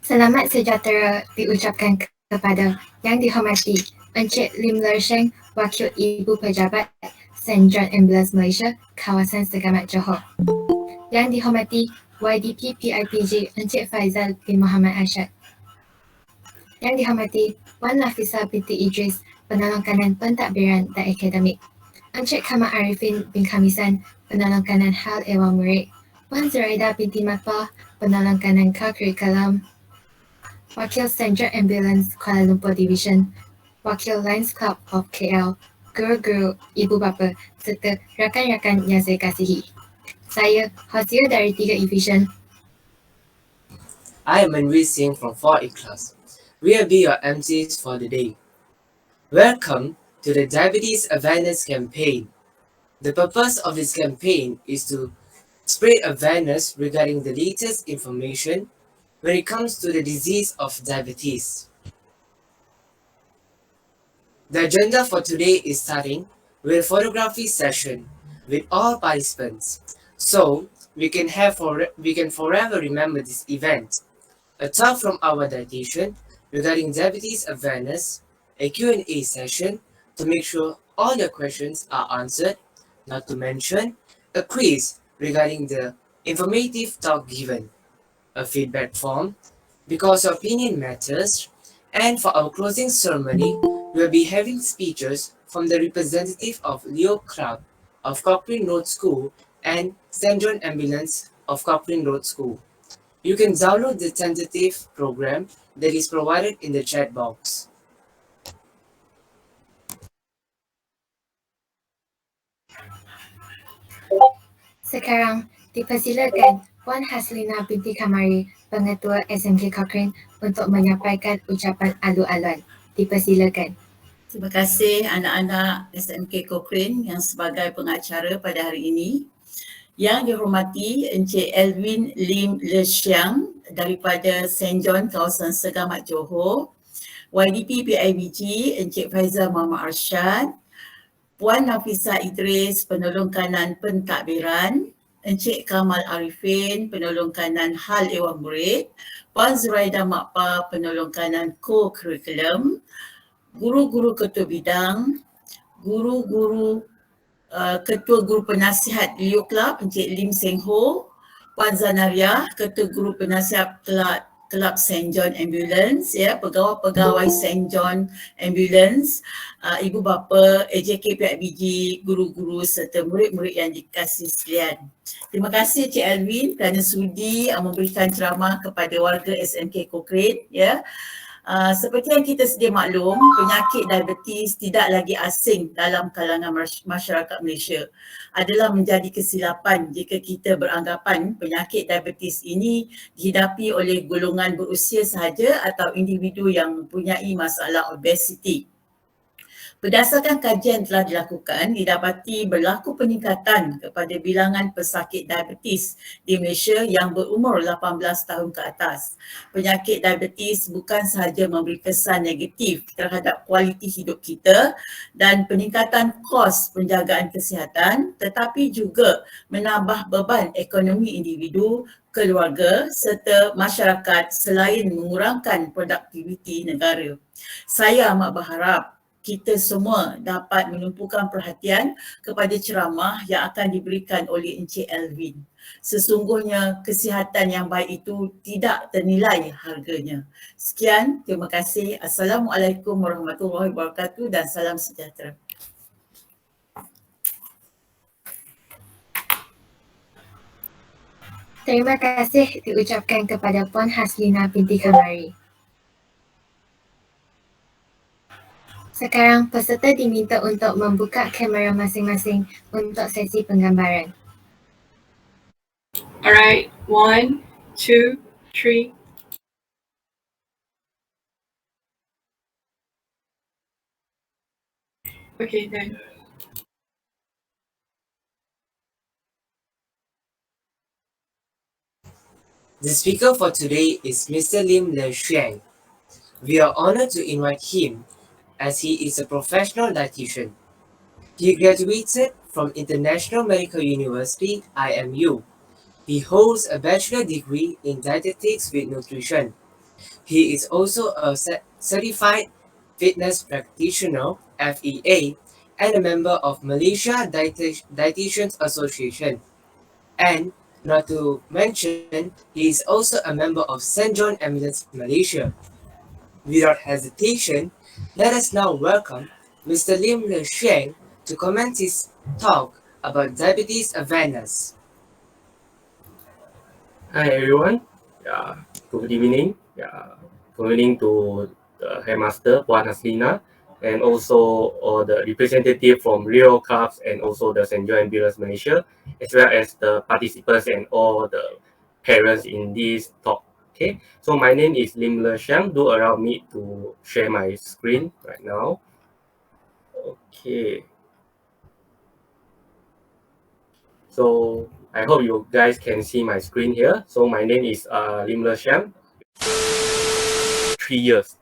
Selamat sejahtera diucapkan kepada Yang dihormati Encik Lim Ler Sheang, Wakil Ibu Pejabat St. John Ambulance Malaysia, kawasan Segamat Johor. Yang dihormati YDP PIPG Encik Faizal bin Muhammad Arsyad. Yang dihormati Wan Nafisa binti Idris, Penolong Kanan Pentadbiran dan Akademik. Encik Kamal Arifin bin Khamisan, Penolong Kanan Hal Ehwal Murid. Wan Zuraida binti Matbah, Penolong Kanan Curriculum. Wakil St. John Ambulance Kuala Lumpur Division, Wakil Lions Club of KL, guru-guru, ibu bapa, serta rakan-rakan yang saya kasihi. Saya Hostia dari 3 Division. I am Mr Lim from 4A class. We will be your MCs for the day. Welcome to the Diabetes Awareness Campaign. The purpose of this campaign is to spread awareness regarding the latest information when it comes to the disease of diabetes. The agenda for today is starting with a photography session with all participants, so we can forever remember this event. A talk from our dietitian regarding diabetes awareness, a Q&A session to make sure all your questions are answered, not to mention a quiz regarding the informative talk given, a feedback form, because your opinion matters, and for our closing ceremony, we'll be having speeches from the representative of Leo Club of Cochrane Road School and St. John Ambulance of Cochrane Road School. You can download the tentative program that is provided in the chat box. Sekarang dipersilakan Puan Haslina binti Kamari, Pengetua SMK Cochrane untuk menyampaikan ucapan alu-aluan. Dipersilakan. Terima kasih anak-anak SMK Cochrane yang sebagai pengacara pada hari ini. Yang dihormati Encik Lim Ler Sheang daripada St. John kawasan Segamat Johor, YDP PIBG Encik Faizal Muhammad Arsyad, Puan Nafisa Idris Penolong Kanan Pentadbiran, Encik Kamal Arifin Penolong Kanan Hal Ehwal Murid, Puan Zuraida Makpa Penolong Kanan Co-Curriculum, guru-guru ketua bidang, guru-guru Ketua Guru Penasihat Leo Club Encik Lim Seng Ho, Puan Zanaria Ketua Guru Penasihat Kelab St. John Ambulance, ya, pegawai-pegawai St. John Ambulance, ibu bapa, AJK PIBG, guru-guru serta murid-murid yang dikasihi sekalian. Terima kasih Cik Alvin kerana sudi memberikan ceramah kepada warga SMK Cochrane, ya. Seperti yang kita sedia maklum, penyakit diabetes tidak lagi asing dalam kalangan masyarakat Malaysia. Adalah menjadi kesilapan jika kita beranggapan penyakit diabetes ini dihidapi oleh golongan berusia sahaja atau individu yang mempunyai masalah obesiti. Berdasarkan kajian telah dilakukan, didapati berlaku peningkatan kepada bilangan pesakit diabetes di Malaysia yang berumur 18 tahun ke atas. Penyakit diabetes bukan sahaja memberi kesan negatif terhadap kualiti hidup kita dan peningkatan kos penjagaan kesihatan, tetapi juga menambah beban ekonomi individu, keluarga serta masyarakat selain mengurangkan produktiviti negara. Saya amat berharap kita semua dapat menumpukan perhatian kepada ceramah yang akan diberikan oleh Encik Alvin. Sesungguhnya kesihatan yang baik itu tidak ternilai harganya. Sekian, terima kasih. Assalamualaikum warahmatullahi wabarakatuh dan salam sejahtera. Terima kasih diucapkan kepada Puan Haslina binti Kamari. Sekarang peserta diminta untuk membuka kamera masing-masing untuk sesi penggambaran. Alright, 1, 2, 3. Okay, then. The speaker for today is Mr. Lim Ler Sheang. We are honored to invite him as he is a professional dietitian. He graduated from International Medical University, IMU. He holds a bachelor degree in dietetics with nutrition. He is also a certified fitness practitioner (FEA) and a member of Malaysia Dietitians Association. And not to mention, he is also a member of St. John Ambulance Malaysia. Without hesitation, let us now welcome Mr. Lim Ler Sheang to commence his talk about diabetes awareness. Hi everyone. Good evening. Good evening to the headmaster Puan Haslina and also all the representative from Rio Clubs and also the St. John Ambulance Malaysia, as well as the participants and all the parents in this talk. Okay, so my name is Lim Ler Sheang. Do allow me to share my screen right now. Okay. So I hope you guys can see my screen here. So my name is Lim Ler Sheang. 3 years.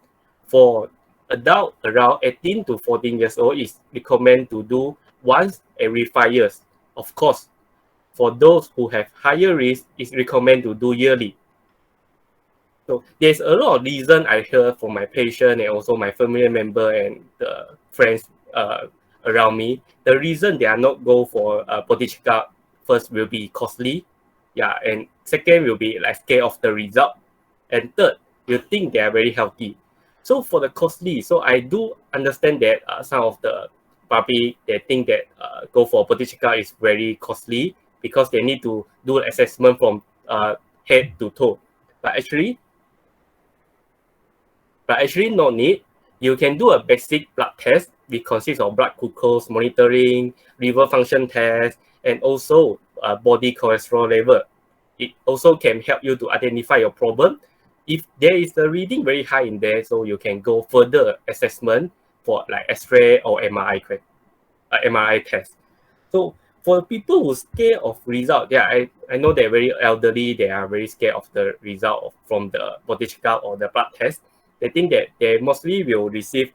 For adult around 18 to 14 years old is recommended to do once every 5 years. Of course, for those who have higher risk, it's recommended to do yearly. So there's a lot of reason I heard from my patient and also my family member and the friends around me. The reason they are not go for a body checkup first will be costly, and second will be like scared of the result, and third, you think they are very healthy. So for the costly, so I do understand that some of the public they think that go for body checkup is very costly because they need to do assessment from head to toe, but actually no need. You can do a basic blood test, which consists of blood glucose monitoring, liver function test, and also body cholesterol level. It also can help you to identify your problem. If there is a reading very high in there, so you can go further assessment for like X-ray or MRI test. So for people who scared of result, I know they're very elderly, they are very scared of the result from the body checkup or the blood test. They think that they mostly will receive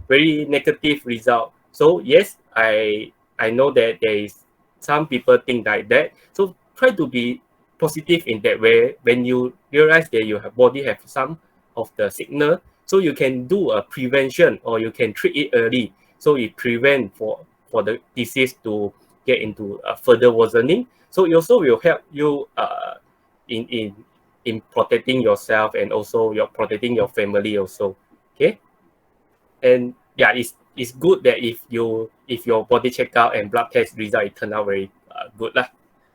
very negative result. So yes, I know that there is some people think like that. So try to be positive in that way. When you realize that your body have some of the signal, so you can do a prevention or you can treat it early. So it prevent for the disease to get into further worsening. So it also will help you in protecting yourself and also you're protecting your family also. Okay, and it's good that if your body checkup and blood test result it turn out very good lah.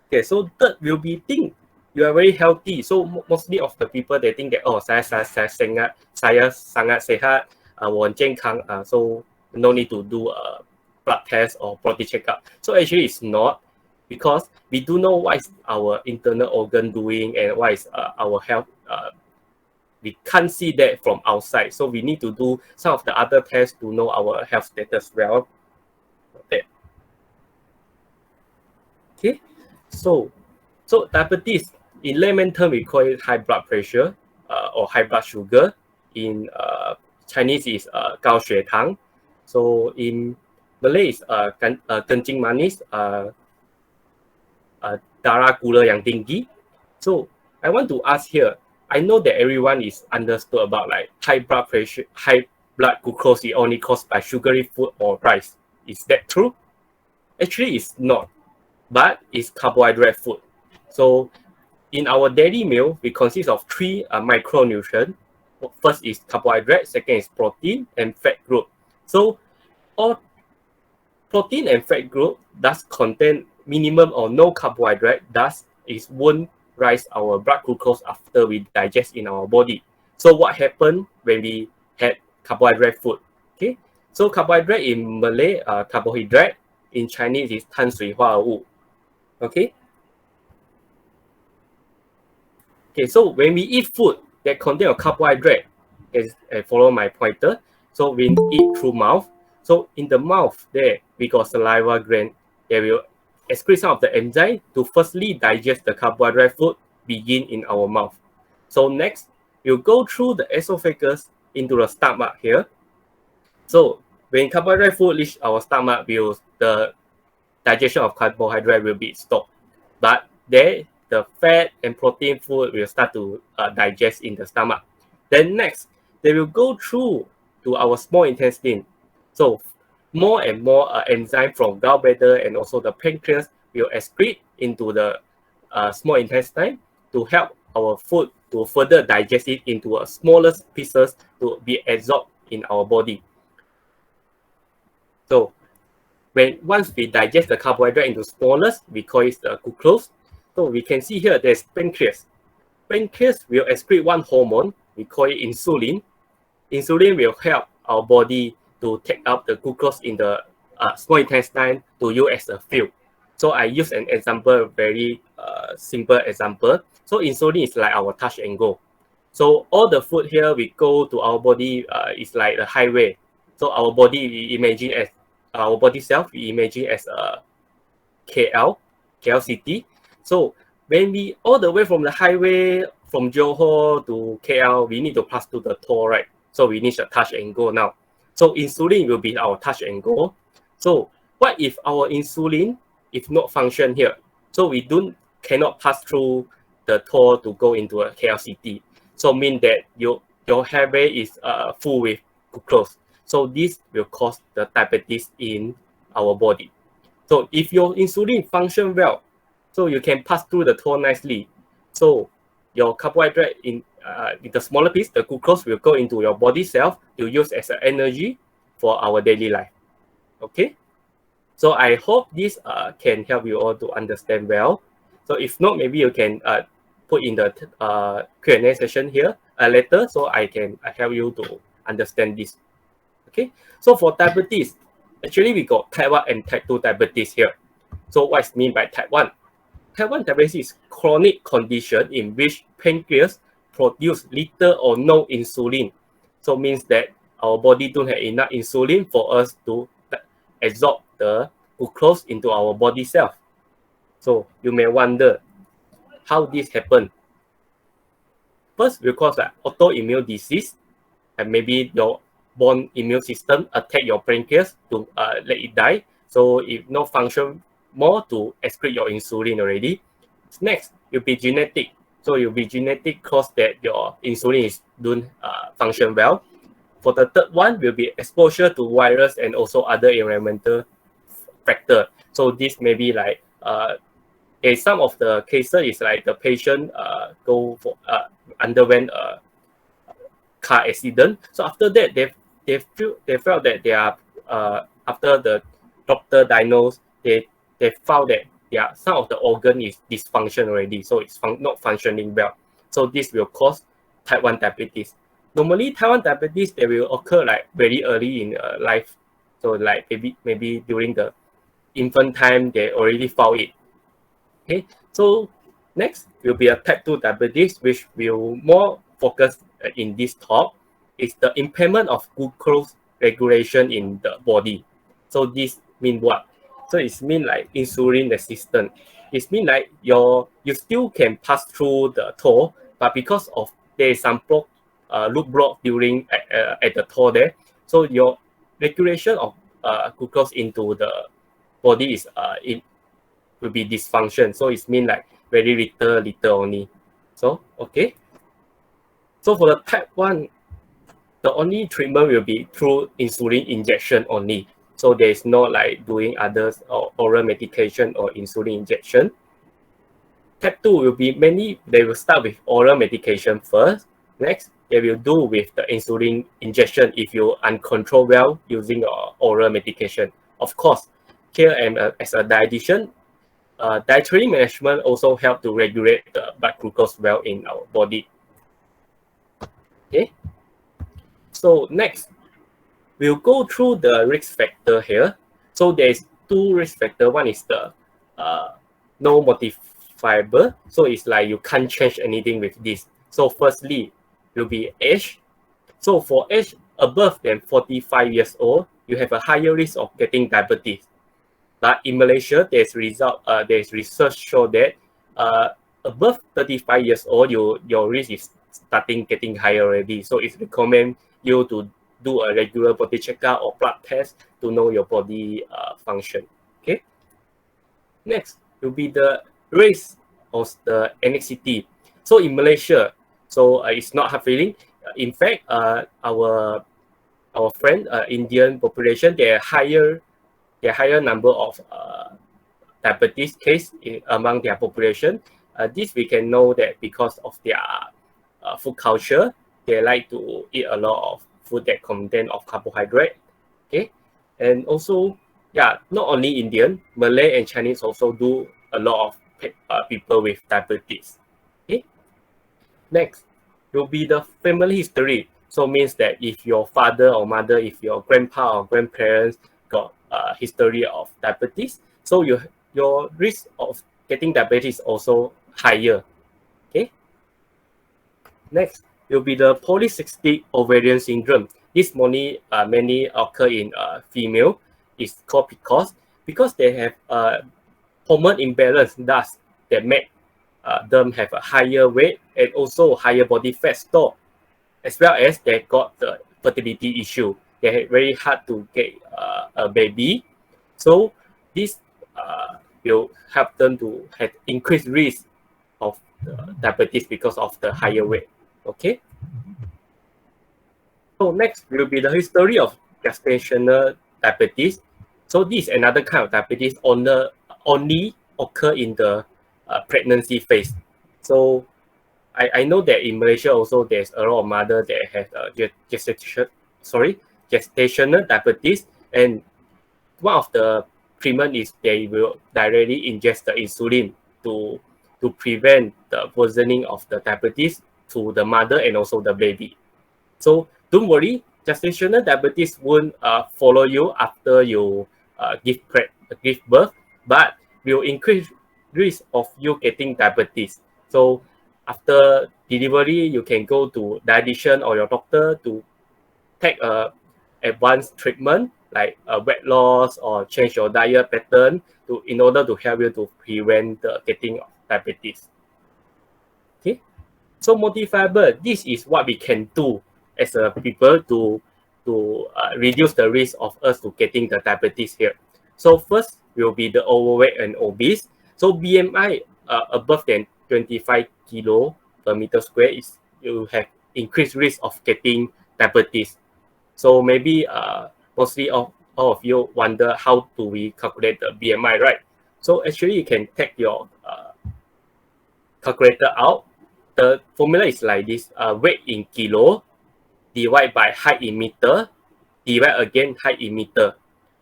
Okay, so third will be think you are very healthy. So mostly of the people they think that saya sangat sehat, 我很健康, so no need to do a blood test or body checkup. So actually it's not, because we do know what is our internal organ doing and what is our health. We can't see that from outside, so we need to do some of the other tests to know our health status well. Okay, so diabetes in layman term we call it high blood pressure or high blood sugar. In Chinese is 高血糖. So in Malay is kencing manis, darah gula yang tinggi. So I want to ask here, I know that everyone is understood about like high blood pressure, high blood glucose is only caused by sugary food or rice. Is that true? Actually, it's not, but it's carbohydrate food. So in our daily meal, we consist of 3 micronutrients. First is carbohydrate, second is protein and fat group. So all protein and fat group does contain minimum or no carbohydrate, thus it won't rise our blood glucose after we digest in our body. So what happened when we had carbohydrate food? Okay, so carbohydrate in Malay, carbohydrate, in Chinese is 碳水化合物. Okay, so when we eat food that contain a carbohydrate, as follow my pointer, so we eat through mouth. So in the mouth there, we got saliva gland. They will excrete some of the enzyme to firstly digest the carbohydrate food begin in our mouth. So next, you go through the esophagus into the stomach here. So when carbohydrate food reach our stomach, the digestion of carbohydrate will be stopped. But there, the fat and protein food will start to digest in the stomach. Then next, they will go through to our small intestine. So more and more enzyme from gallbladder and also the pancreas will excrete into the small intestine to help our food to further digest it into a smallest pieces to be absorbed in our body. So once we digest the carbohydrate into smallest, we call it the glucose. So we can see here there's pancreas. Pancreas will excrete one hormone, we call it insulin. Insulin will help our body to take up the glucose in the small intestine to use as a fuel. So I use an example, very simple example. So insulin is like our touch and go. So all the food here we go to our body is like a highway. So our body we imagine as our body self we imagine as a KL city. So when we all the way from the highway from Johor to KL, we need to pass through the toll, right? So we need a touch and go now. So insulin will be our touch and go. So what if our insulin if not function here? So we cannot pass through the toll to go into a KL city. So mean that your highway is full with glucose. So this will cause the diabetes in our body. So if your insulin function well, so you can pass through the toll nicely. So your carbohydrate in the smaller piece, the glucose will go into your body self to use as an energy for our daily life. Okay. So I hope this can help you all to understand well. So if not, maybe you can put in the Q&A session here later, so I can help you to understand this. Okay. So for diabetes, actually we got type 1 and type 2 diabetes here. So what's mean by type 1? Type 1 diabetes is chronic condition in which pancreas produce little or no insulin. So means that our body don't have enough insulin for us to absorb the glucose into our body self. So you may wonder how this happen. First, because autoimmune disease, and maybe your born immune system attack your pancreas to let it die. So it no function more to excrete your insulin already. Next, you'll be genetic. So you'll be genetic cause that your insulin is don't function well. For the third one will be exposure to virus and also other environmental factor. So this may be like in some of the cases is like the patient underwent a car accident. So after that they felt that they are after the doctor diagnosed, they found that some of the organ is dysfunction already, so it's not functioning well. So this will cause type 1 diabetes. Normally type 1 diabetes they will occur like very early in life. So like maybe during the infant time they already found it. Okay, so next will be a type 2 diabetes, which will more focus in this talk. Is the impairment of glucose regulation in the body. So this mean what? So it's mean like insulin resistant. It's mean like you still can pass through the toll, but because of there is some loop block during at the toll there, so your regulation of glucose into the body is it will be dysfunction. So it's mean like very little only. So okay. So for the type 1, the only treatment will be through insulin injection only. So there is no like doing others or oral medication or insulin injection. Type 2 will be they will start with oral medication first. Next, they will do with the insulin injection if you uncontrolled well using oral medication. Of course, here as a dietitian, dietary management also help to regulate the blood glucose well in our body. Okay. So next, we'll go through the risk factor here. So there's 2 risk factor. One is the no modifiable. So it's like you can't change anything with this. So firstly, will be age. So for age above than 45 years old, you have a higher risk of getting diabetes. But in Malaysia, there's research show that above 35 years old, your risk is starting getting higher already. So it's recommend you to do a regular body checkup or blood test to know your body function. Okay. Next will be the race of the ethnicity. So in Malaysia, so it's not hard feeling. in fact, our friend Indian population, they higher number of diabetes case among their population. This we can know that because of their food culture, they like to eat a lot of food that contain of carbohydrate. Okay, and also, yeah, not only Indian, Malay and Chinese also do a lot of people with diabetes. Okay, next will be the family history. So means that if your father or mother, if your grandpa or grandparents got a history of diabetes, so your risk of getting diabetes also higher. Okay. Next will be the polycystic ovarian syndrome. This many occur in female. It's called because they have hormone imbalance, thus that make them have a higher weight and also higher body fat store, as well as they got the fertility issue. They have very hard to get a baby. So this will help them to have increased risk of diabetes because of the higher weight. Okay. So next will be the history of gestational diabetes. So this is another kind of diabetes only occur in the pregnancy phase. So I know that in Malaysia also there's a lot of mother that have gestational diabetes, and one of the treatment is they will directly ingest the insulin to prevent the worsening of the diabetes to the mother and also the baby. So don't worry, gestational diabetes won't follow you after you give birth, but will increase risk of you getting diabetes. So after delivery, you can go to dietitian or your doctor to take a advanced treatment like a weight loss or change your diet pattern in order to help you to prevent the getting of diabetes. Okay, so modifiable, this is what we can do as a people to reduce the risk of us to getting the diabetes here. So first will be the overweight and obese. So BMI above than 25 kilo per meter square is you have increased risk of getting diabetes. So maybe mostly all of you wonder how do we calculate the BMI, right? So actually you can take your calculator out. The formula is like this: weight in kilo divide by height in meter divide again height in meter.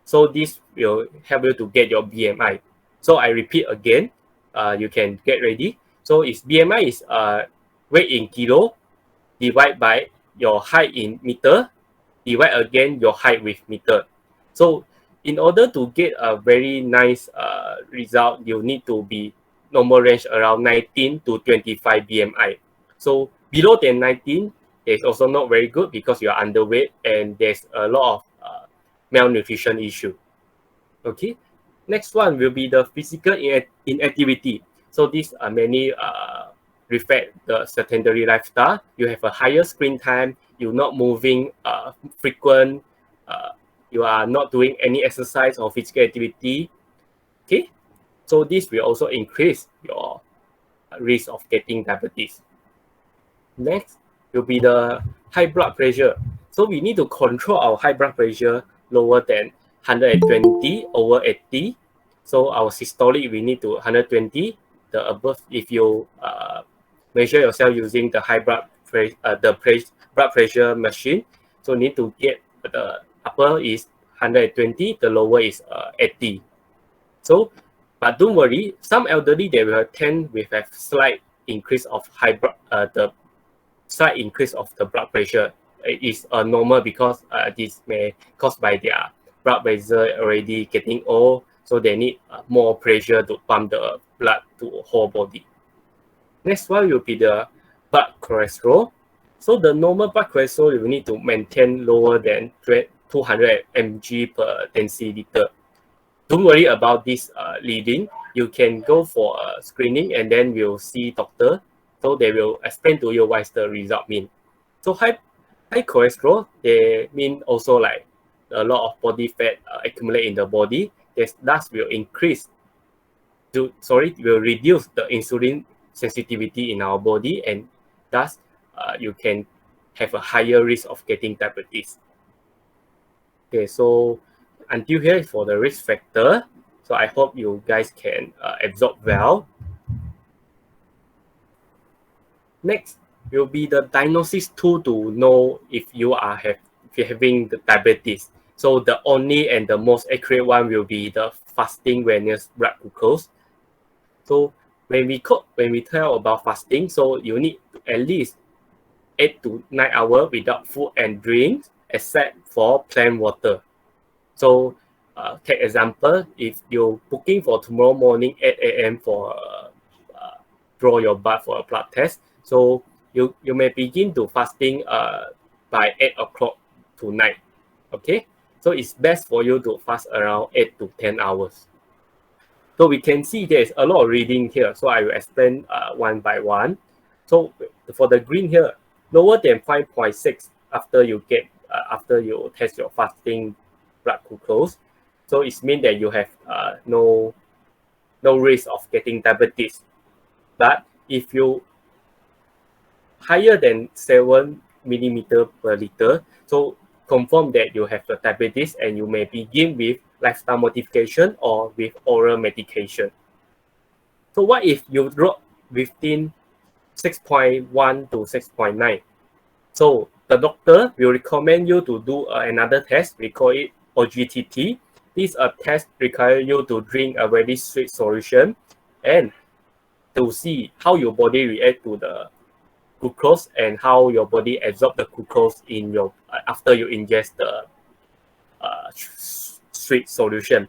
So this will help you to get your BMI. So I repeat again. You can get ready. So if BMI is weight in kilo divide by your height in meter divide again your height with meter. So in order to get a very nice result, you need to be normal range around 19 to 25 BMI. So below than 19 is also not very good because you are underweight and there's a lot of malnutrition issue. Okay, next one will be the physical inactivity. So these are many reflect the sedentary lifestyle. You have a higher screen time, you're not moving frequent, you are not doing any exercise or physical activity. Okay, so this will also increase your risk of getting diabetes. Next will be the high blood pressure. So we need to control our high blood pressure lower than 120 over 80. So our systolic we need to 120. The above, if you measure yourself using the high blood pressure machine, so need to get the upper is 120, the lower is 80. So, but don't worry, some elderly they will tend with a slight increase of the slight increase of the blood pressure. It is normal because this may caused by their blood vessel already getting old, so they need more pressure to pump the blood to whole body. Next one will be the blood cholesterol. So the normal blood cholesterol you need to maintain lower than 200 mg per deciliter. Don't worry about this reading. You can go for a screening and then we'll see doctor. So they will explain to you what is the result mean. So high cholesterol, they mean also like a lot of body fat accumulate in the body. Thus will will reduce the insulin sensitivity in our body, and thus you can have a higher risk of getting diabetes. Okay, so until here for the risk factor. So I hope you guys can absorb well. Next will be the diagnosis tool to know if you are having the diabetes. So the only and the most accurate one will be the fasting awareness blood glucose. So when we tell about fasting, so you need at least 8 to 9 hours without food and drinks, except for plain water. So take example, if you're booking for tomorrow morning 8 a.m. for draw your blood for a blood test, so you may begin to fasting by 8 o'clock tonight. Okay, so it's best for you to fast around 8 to 10 hours. So we can see there's a lot of reading here. So I will explain one by one. So for the green here, lower than 5.6 after you test your fasting blood glucose. So it means that you have no risk of getting diabetes. But if you higher than 7 millimeter per liter, so confirm that you have the diabetes and you may begin with lifestyle modification or with oral medication. So what if you drop within 6.1 to 6.9? So the doctor will recommend you to do another test. We call it OGTT. This test requires you to drink a very sweet solution and to see how your body react to the glucose and how your body absorb the glucose in your after you ingest the sweet solution.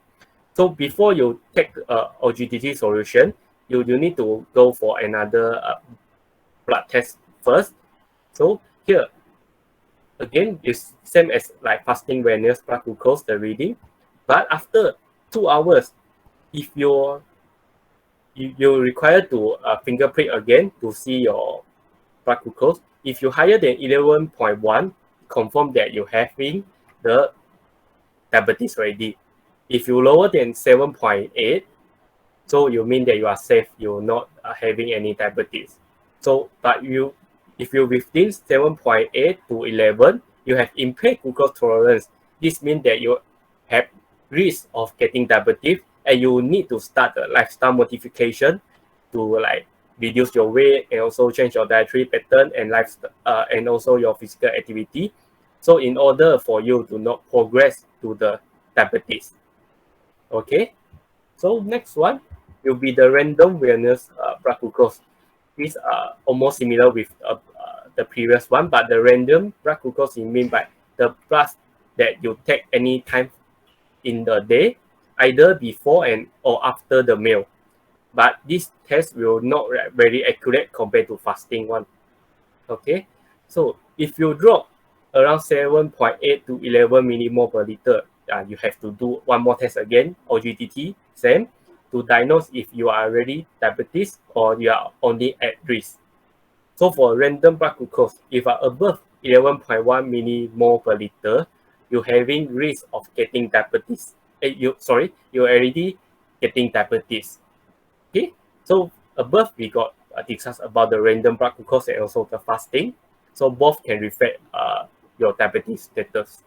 So before you take OGTT solution, you need to go for another blood test first. So here again, it's same as like fasting awareness blood glucose, the reading, but after 2 hours, if you're required to fingerprint again to see your blood glucose. If you're higher than 11.1, confirm that you're having the diabetes already. If you're lower than 7.8, so you mean that you are safe, you're not having any diabetes. So, but if you're within 7.8 to 11, you have impaired glucose tolerance. This means that you have risk of getting diabetes and you need to start a lifestyle modification to like reduce your weight and also change your dietary pattern and lifestyle and also your physical activity. So in order for you to not progress to the diabetes. Okay. So next one will be the random awareness blood glucose. These are almost similar with the previous one, but the random blood glucose is mean by the blood that you take any time in the day, either before and or after the meal. But this test will not very accurate compared to fasting one. Okay, so if you drop around 7.8 to 11 millimole per liter, you have to do one more test again, OGTT, same, to diagnose if you are already diabetes or you are only at risk. So for random blood glucose, if you are above 11.1 millimole per liter, you're having risk of getting diabetes. You're already getting diabetes. Okay, so above we got discussed about the random blood glucose and also the fasting. So both can reflect your diabetes status.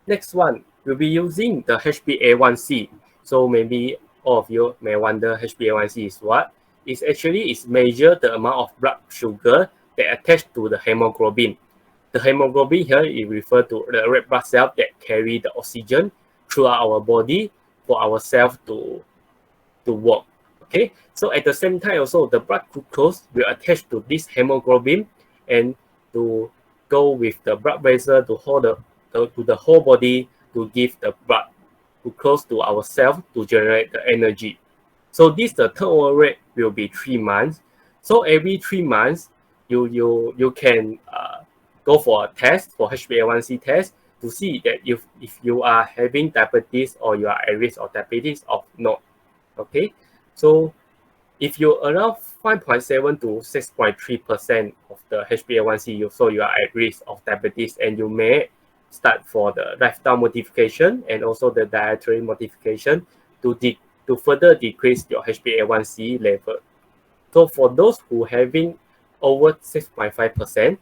Next one, we'll be using the HbA1c. So maybe all of you may wonder HbA1c is what? It's actually measure the amount of blood sugar that attached to the hemoglobin. The hemoglobin here is referred to the red blood cell that carry the oxygen throughout our body for our cells to work. Okay, so at the same time also the blood glucose will attach to this hemoglobin and to go with the blood vessel to hold to the whole body to give the blood glucose to our cells to generate the energy. So this the turnover rate will be 3 months. So every 3 months you can go for a test for HbA1c test to see that if you are having diabetes or you are at risk of diabetes or not. Okay, so if you're around 5.7 to 6.3% of the HbA1c, so you are at risk of diabetes and you may start for the lifestyle modification and also the dietary modification to further decrease your HbA1c level. So for those who having over 6.5%,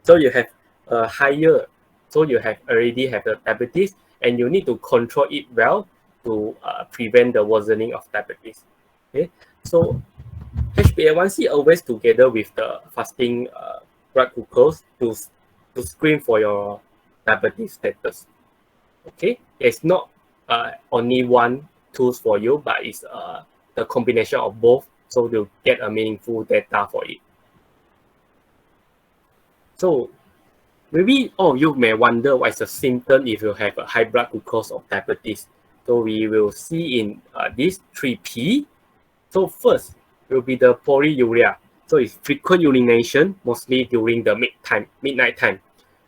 So you have a higher, so you have already have the diabetes, and you need to control it well to prevent the worsening of diabetes. Okay, so HbA1c always together with the fasting blood glucose to screen for your diabetes status. Okay, it's not only one tools for you, but it's the combination of both, so you get a meaningful data for it. So maybe all of you may wonder what is the symptom if you have a high blood glucose of diabetes. So we will see in these 3P. So first will be the polyuria. So it's frequent urination, mostly during the midnight time.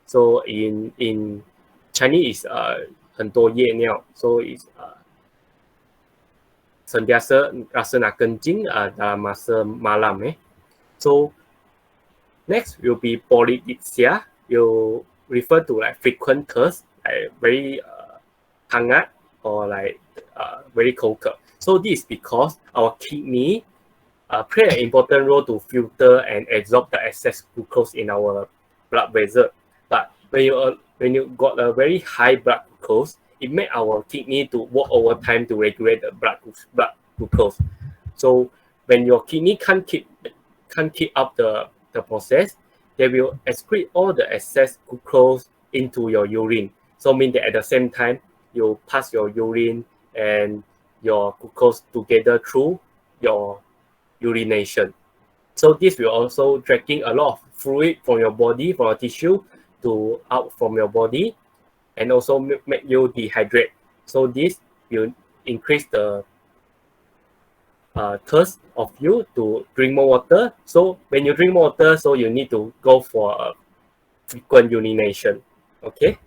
So in Chinese is 很多夜尿, so it's sentiasa rasa nak kencing dalam masa malam. So next will be polydipsia. You refer to like frequent thirst, like very hangat or like very cold. So this is because our kidney play an important role to filter and absorb the excess glucose in our blood vessel. But when you got a very high blood glucose, it makes our kidney to work overtime to regulate the blood glucose. So when your kidney can't keep up the process, they will excrete all the excess glucose into your urine. So mean that at the same time, you pass your urine and your glucose together through your urination. So this will also dragging a lot of fluid from your body, from your tissue to out from your body, and also make you dehydrate. So this will increase the thirst of you to drink more water. So when you drink more water, so you need to go for a frequent urination. Okay.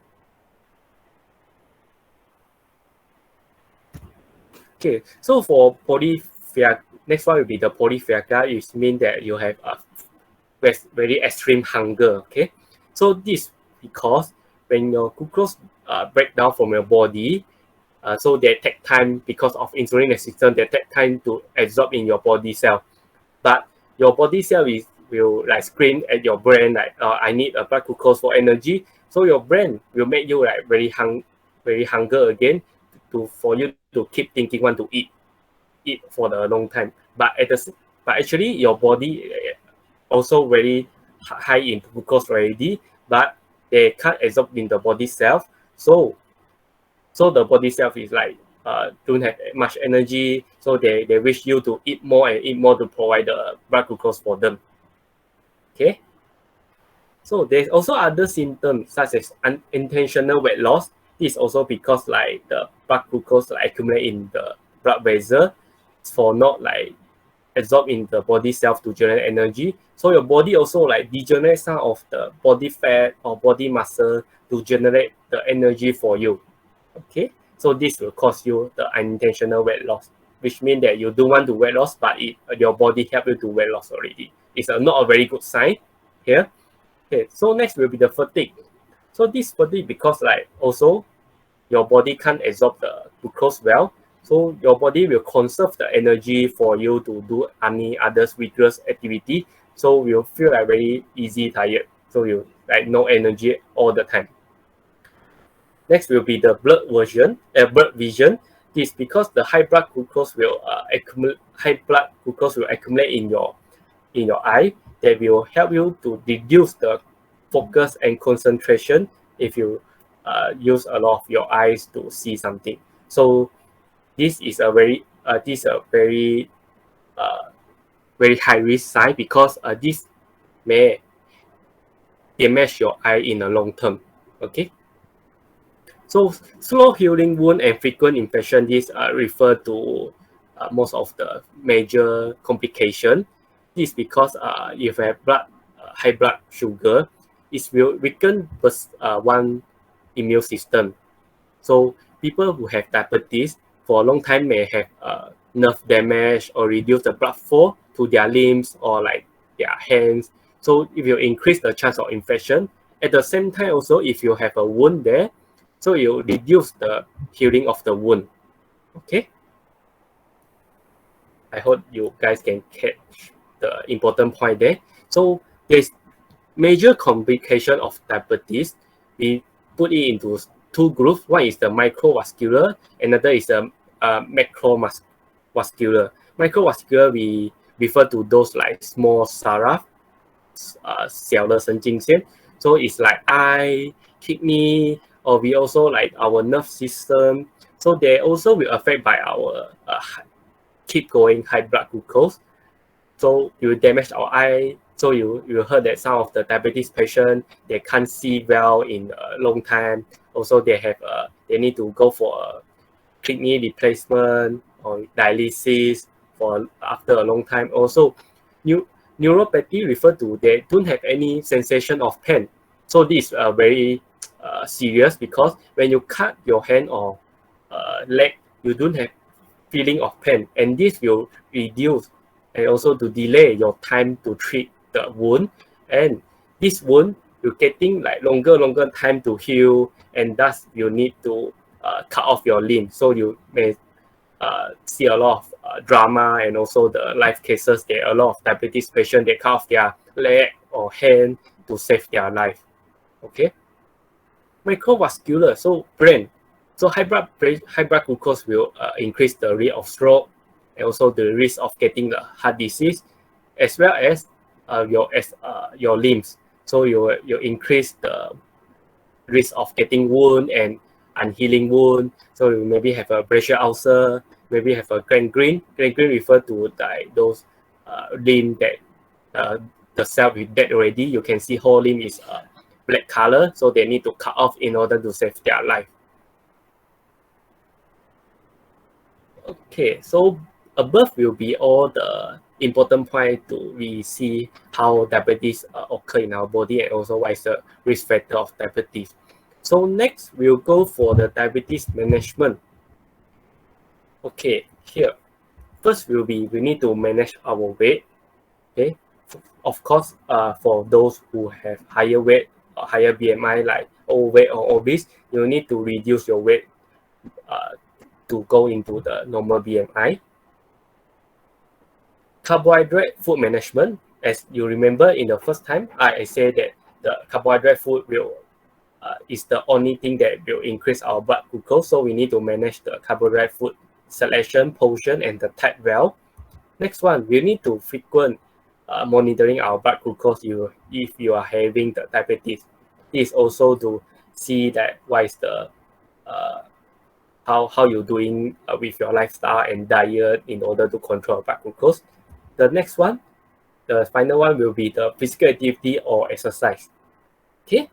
Okay. So for polyphagia, next one will be the polyphagia. It means that you have a very extreme hunger. Okay. So this because when your glucose break down from your body, so they take time because of insulin resistance. They take time to absorb in your body cell, but your body cell will like scream at your brain like, I need a blood glucose for energy. So your brain will make you like very hunger again for you to keep thinking want to eat for the long time. But actually your body also very high in glucose already, but they can't absorb in the body cell. So the body self is like don't have much energy, so they wish you to eat more and eat more to provide the blood glucose for them. Okay. So there's also other symptoms such as unintentional weight loss. This is also because like the blood glucose like, accumulate in the blood vessel for not like absorb in the body self to generate energy. So your body also like degenerate some of the body fat or body muscle to generate the energy for you. Okay, so this will cause you the unintentional weight loss, which means that you do want to weight loss, but your body help you to weight loss already. It's not a very good sign here. Okay, so next will be the fatigue. So this fatigue because like also your body can't absorb the glucose well, so your body will conserve the energy for you to do any other vigorous activity. So you'll feel like very easy tired. So you like no energy all the time. Next will be the blurred vision. This because the high blood glucose will accumulate in your eye. That will help you to reduce the focus and concentration if you use a lot of your eyes to see something. So this is a very very high risk sign because this may damage your eye in the long term. Okay. So slow healing wound and frequent infection, these refer to most of the major complication. This is because if you have high blood sugar, it will weaken one immune system. So people who have diabetes for a long time may have nerve damage or reduce the blood flow to their limbs or like their hands. So if you increase the chance of infection, at the same time also if you have a wound there, so you reduce the healing of the wound. Okay. I hope you guys can catch the important point there. So there's major complication of diabetes, we put it into two groups. One is the microvascular, another is the macrovascular. Microvascular, we refer to those like small saraf, 小的神经线. So it's like eye, kidney, or we also like our nerve system. So they also will affect by our keep going high blood glucose. So you will damage our eye. So you heard that some of the diabetes patients, they can't see well in a long time. Also, they have they need to go for a kidney replacement or dialysis for after a long time. Also, neuropathy refer to they don't have any sensation of pain. So this is very serious, because when you cut your hand or leg, you don't have feeling of pain, and this will reduce and also to delay your time to treat the wound, and this wound will getting like longer time to heal, and thus you need to cut off your limb. So you may see a lot of drama, and also the life cases. There are a lot of diabetes patients, they cut off their leg or hand to save their life. Okay, microvascular, so brain. So high blood glucose will increase the risk of stroke, and also the risk of getting the heart disease, as well as your limbs. So you increase the risk of getting wound and unhealing wound. So you maybe have a pressure ulcer, maybe have a gangrene. Gangrene refer to those limb that the cell is dead already. You can see whole limb is black color, so they need to cut off in order to save their life. Okay, so above will be all the important point to we see how diabetes occur in our body, and also what is the risk factor of diabetes. So next we'll go for the diabetes management. Okay, here first will be we need to manage our weight. Okay, of course, for those who have higher weight or higher BMI like overweight or obese, you need to reduce your weight to go into the normal BMI. Carbohydrate food management, as you remember in the first time, I said that the carbohydrate food will is the only thing that will increase our blood glucose. So we need to manage the carbohydrate food selection, portion, and the type well. Next one, we need to frequent monitoring our blood glucose if you are having the diabetes. This is also to see that what is the how you're doing with your lifestyle and diet in order to control blood glucose. The next one, the final one, will be the physical activity or exercise. Okay,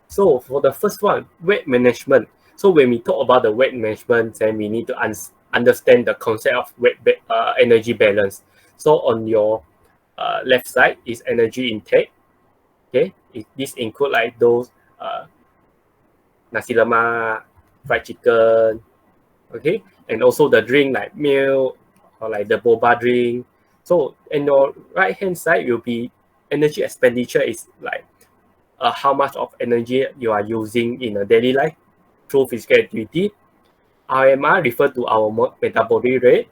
so for the first one, weight management. So when we talk about the weight management, then we need to understand the concept of weight energy balance. So on your left side is energy intake. Okay, this include like those nasi lemak, fried chicken, okay, and also the drink like milk or like the boba drink. So in your right hand side will be energy expenditure, is like how much of energy you are using in a daily life through physical activity. RMR refer to our metabolic rate.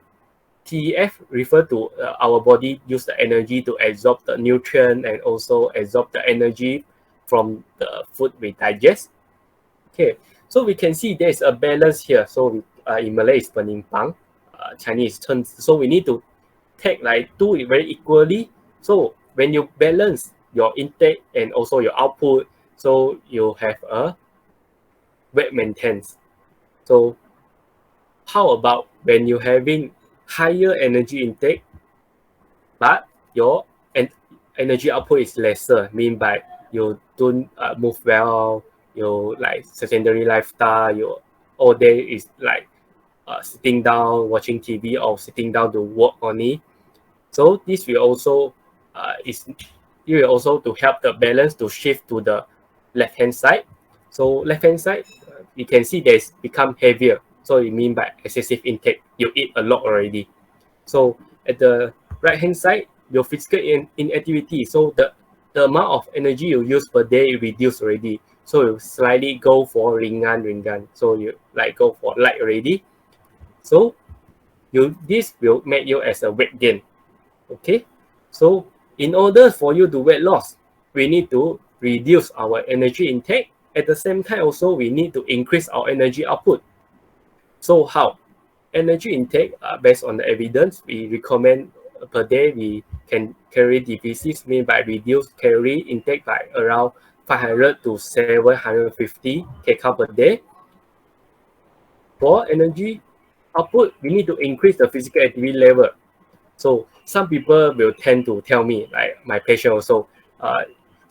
TEF refer to our body use the energy to absorb the nutrient and also absorb the energy from the food we digest. Okay, so we can see there's a balance here. So in Malay it's penimpang, Chinese terms. So we need to take like two very equally. So when you balance your intake and also your output, so you have a weight maintenance. So how about when you're having higher energy intake, but your energy output is lesser, mean by you don't move well, you like sedentary lifestyle, you all day is like sitting down, watching TV, or sitting down to work only. So this will also to help the balance to shift to the left hand side. So left hand side, you can see there's become heavier. So it mean by excessive intake, you eat a lot already. So at the right hand side, your physical inactivity, so the amount of energy you use per day reduce already. So you slightly go for ringan. So you like go for light already. So this will make you as a weight gain. Okay, so in order for you to weight loss, we need to reduce our energy intake. At the same time, also we need to increase our energy output. So how? Energy intake, based on the evidence, we recommend per day we can calorie deficit, mean by reduce calorie intake by around 500 to 750 kcal per day. For energy output, we need to increase the physical activity level. So some people will tend to tell me, like my patient also,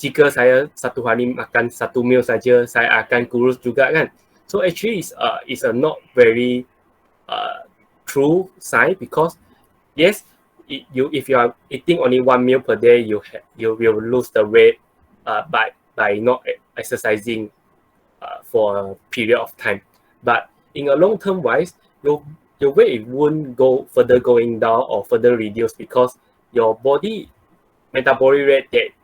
jika saya satu hari makan satu meal saja, saya akan kurus juga kan. So actually it's a not very true sign, because yes, if you are eating only one meal per day, you will lose the weight by not exercising for a period of time. But in a long term wise, your weight won't go further going down or further reduce, because your body metabolic rate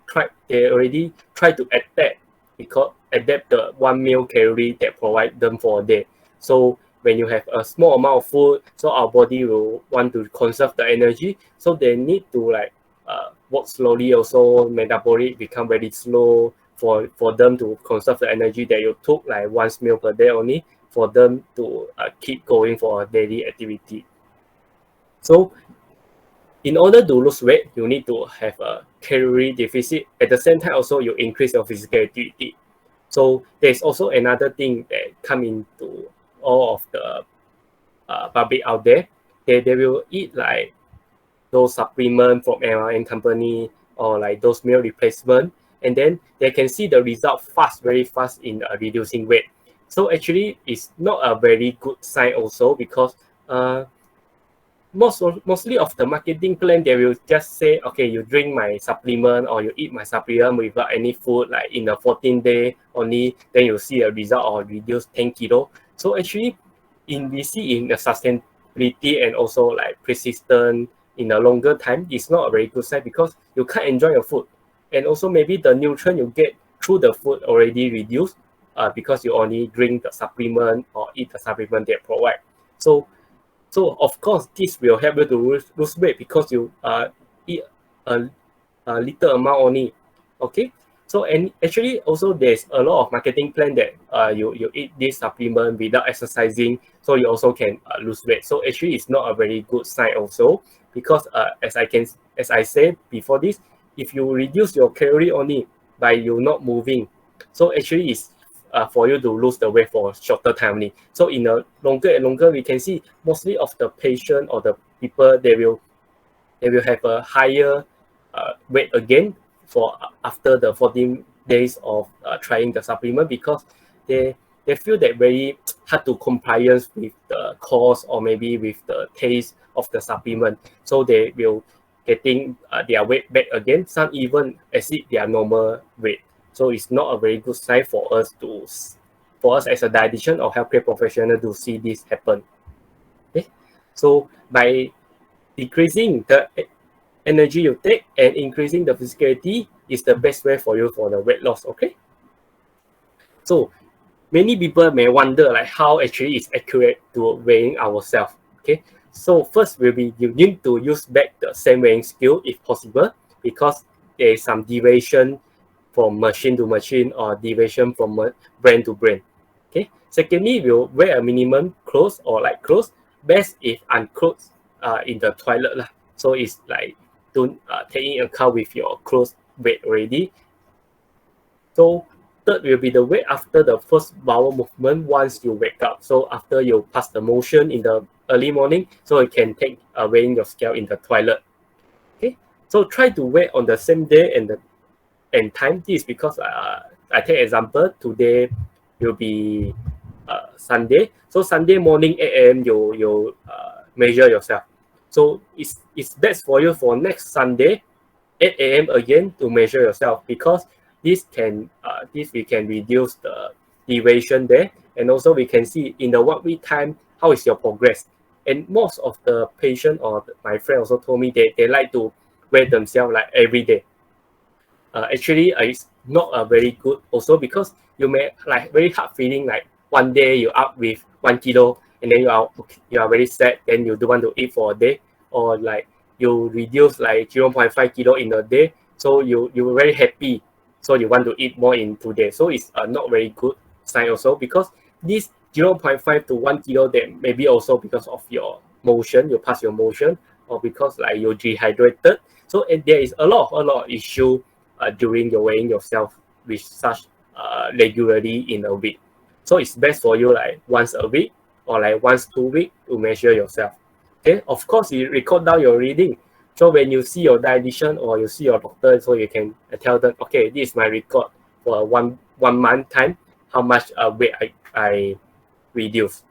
they already try to adapt the 1 meal calorie that provide them for a day. So when you have a small amount of food, so our body will want to conserve the energy, so they need to like work slowly. Also metabolic become very slow for them to conserve the energy that you took like one meal per day only, for them to keep going for a daily activity. So in order to lose weight, you need to have a calorie deficit. At the same time, also you increase your physical activity. So there's also another thing that come into all of the public out there. They will eat like those supplements from MLM company, or like those meal replacement, and then they can see the result very fast in reducing weight. So actually, it's not a very good sign also, because mostly of the marketing plan, they will just say, okay, you drink my supplement or you eat my supplement without any food, like in a 14-day only, then you see a result or reduce 10 kilo. So actually, we see in the sustainability and also like persistent in a longer time, it's not a very good sign, because you can't enjoy your food. And also maybe the nutrient you get through the food already reduced, because you only drink the supplement or eat the supplement they provide. So of course, this will help you to lose weight, because you eat a little amount only. Okay. So and actually also there's a lot of marketing plan that you eat this supplement without exercising, so you also can lose weight. So actually it's not a very good sign also, because as I said before this, if you reduce your calorie only by you not moving, so actually it's for you to lose the weight for a shorter time only. So in a longer and longer, we can see mostly of the patient or the people, they will have a higher weight again for after the 14 days of trying the supplement, because they feel that very hard to compliance with the cost or maybe with the taste of the supplement. So they will getting their weight back again. Some even exceed their normal weight. So it's not a very good sign for us as a dietitian or healthcare professional to see this happen. Okay, so by decreasing the energy you take and increasing the physicality is the best way for you for the weight loss. Okay, so many people may wonder like how actually is accurate to weighing ourselves. Okay, so first will be you need to use back the same weighing scale if possible, because there is some deviation from machine to machine or deviation from brand to brand. Okay. Secondly, we'll wear a minimum clothes or light clothes. Best if unclothed in the toilet lah. So it's like don't taking account with your clothes weight already. So third will be the weight after the first bowel movement once you wake up. So after you pass the motion in the early morning, so you can take weighing your scale in the toilet. Okay. So try to weigh on the same day and time. This is because I take example, today will be Sunday. So Sunday morning 8 a.m. you measure yourself. So it's best for you for next Sunday 8 a.m. again to measure yourself, because this we can reduce the deviation there, and also we can see in the 1 week time how is your progress. And most of the patient or my friend also told me they like to weigh themselves like every day. Actually it's not a very good also, because you may like very hard feeling like one day you're up with 1 kilo and then you are very sad, then you don't want to eat for a day, or like you reduce like 0.5 kilo in a day, so you're very happy So you want to eat more in 2 days. So it's not very good sign also, because this 0.5 to 1 kilo, that maybe also because of your motion, you pass your motion, or because like you're dehydrated. So there is a lot of issue during your weighing yourself with such regularly in a week. So it's best for you like once a week or like once 2 weeks to measure yourself. Okay, of course you record down your reading. So when you see your dietitian or you see your doctor, so you can tell them, okay, this is my record for one month time, how much weight I reduce.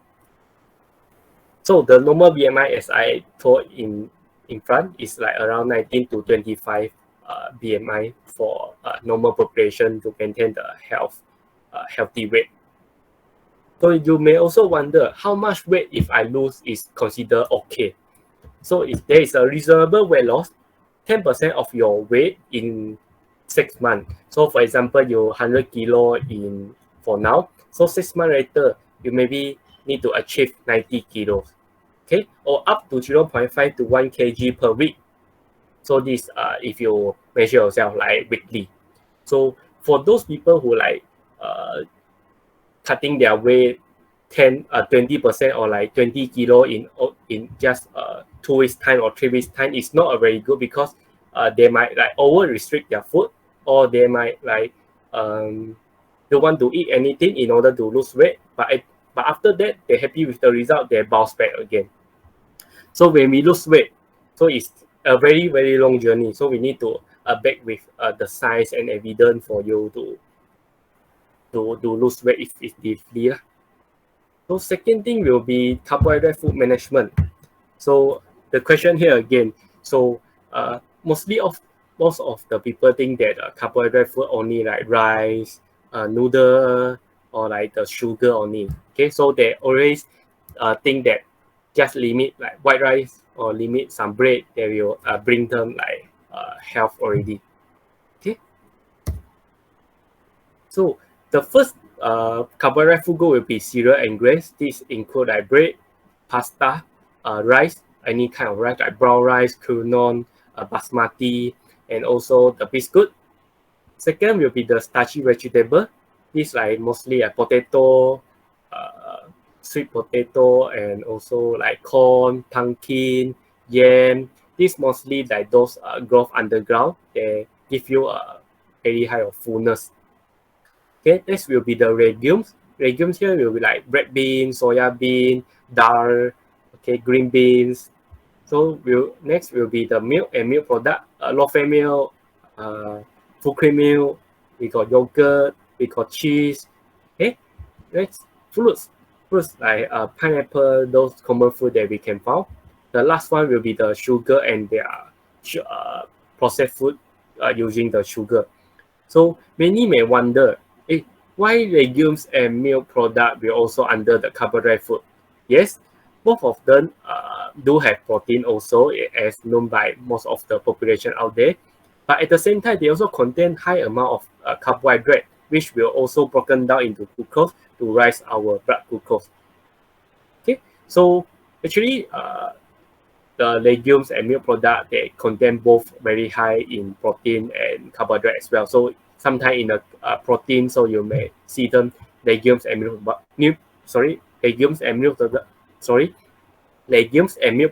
So the normal BMI, as I told in front, is like around 19 to 25 BMI for normal population to maintain the healthy weight. So you may also wonder how much weight if I lose is considered okay. So if there is a reasonable weight loss, 10% of your weight in 6 months. So for example, you 100 kilo for now. So 6 months later, you maybe need to achieve 90 kilos. Okay, or up to 0.5 to 1 kg per week. So this if you measure yourself like weekly. So for those people who like cutting their weight 20% or like 20 kilo in just 2 weeks time or 3 weeks time, is not a very good, because they might like over restrict their food, or they might like don't want to eat anything in order to lose weight, but after that they're happy with the result, they bounce back again. So when we lose weight, so it's a very long journey, so we need to back with the science and evidence for you to lose weight effectively. So second thing will be carbohydrate food management. So the question here again, so most of the people think that carbohydrate food only like rice, noodle, or like the sugar only. Okay, so they always think that just limit like white rice or limit some bread, they will bring them like health already. Okay, so the first carbohydrate food group will be cereal and grains. This include like bread, pasta, rice, any kind of rice like brown rice, quinoa, basmati, and also the biscuit. Second will be the starchy vegetable. This like mostly a potato, sweet potato, and also like corn, pumpkin, yam. This mostly like those growth underground. They give you a very high of fullness. Okay, next will be the legumes. Legumes here will be like red beans, soya bean, dal, okay, green beans. So next will be the milk and milk product, low-fat milk, full cream milk. We got yogurt, we got cheese. Okay, next fruits like pineapple, those common food that we can find. The last one will be the sugar and their processed food using the sugar. So many may wonder, why legumes and milk product will also under the carbohydrate food? Yes, both of them do have protein also, as known by most of the population out there. But at the same time, they also contain high amount of carbohydrate, which will also broken down into glucose to rise our blood glucose. Okay, so actually, the legumes and milk product, they contain both very high in protein and carbohydrate as well. So sometimes in the protein, so you may see them legumes and legumes and milk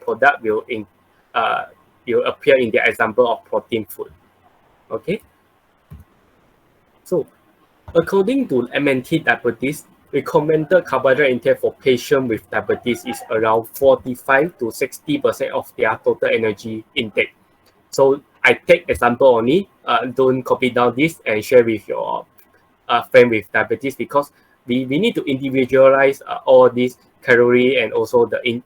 product will appear in the example of protein food. Okay, so according to MNT Diabetes, recommended carbohydrate intake for patients with diabetes is around 45 to 60% of their total energy intake. So I take example only, don't copy down this and share with your friend with diabetes, because we need to individualize all these calorie and also the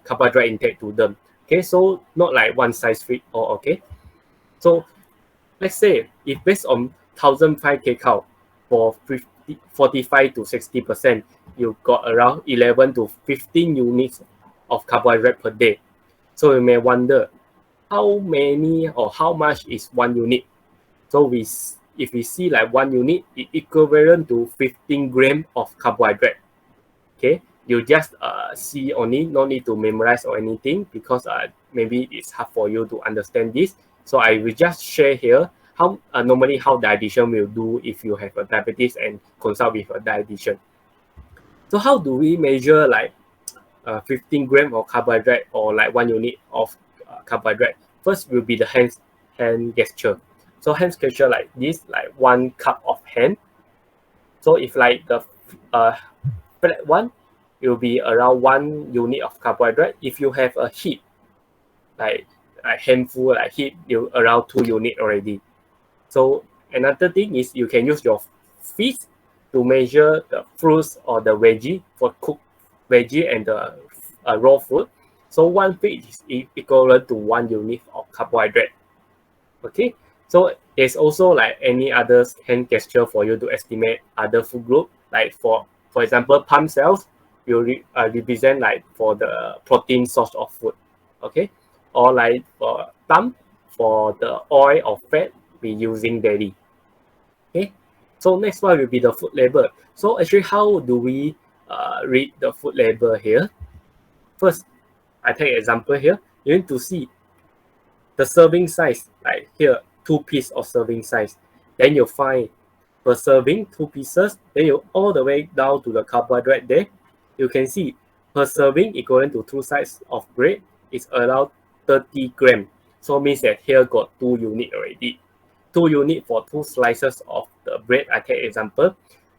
carbohydrate intake to them. Okay, so not like one size fit all. Okay, so let's say if based on 1,005 kcal for 45 to 60%, you got around 11 to 15 units of carbohydrate per day. So you may wonder, how many or how much is 1 unit? So if we see like 1 unit, it equivalent to 15 grams of carbohydrate. Okay, you just see only, no need to memorize or anything, because maybe it's hard for you to understand this. So I will just share here normally how dietitian will do if you have a diabetes and consult with a dietitian. So how do we measure like 15 grams of carbohydrate or like 1 unit of carbohydrate? First will be the hand gesture. So hand gesture like this, like 1 cup of hand. So if like the flat one, it will be around 1 unit of carbohydrate. If you have a heap, like a handful, like heap, you around 2 unit already. So another thing is you can use your fist to measure the fruits or the veggie for cooked veggie and the raw food. So 1 feet is equivalent to 1 unit of carbohydrate. Okay, so there's also like any other hand gesture for you to estimate other food group. Like for example, palm cells will represent like for the protein source of food. Okay, or like for thumb for the oil or fat we using daily. Okay, so next one will be the food label. So actually, how do we read the food label here? First, I take example here. You need to see the serving size, like here, 2 pieces of serving size. Then you find per serving 2 pieces. Then you all the way down to the carbohydrate there. You can see per serving equivalent to 2 slices of bread is around 30 grams. So means that here got 2 units already. 2 units for 2 slices of the bread. I take example.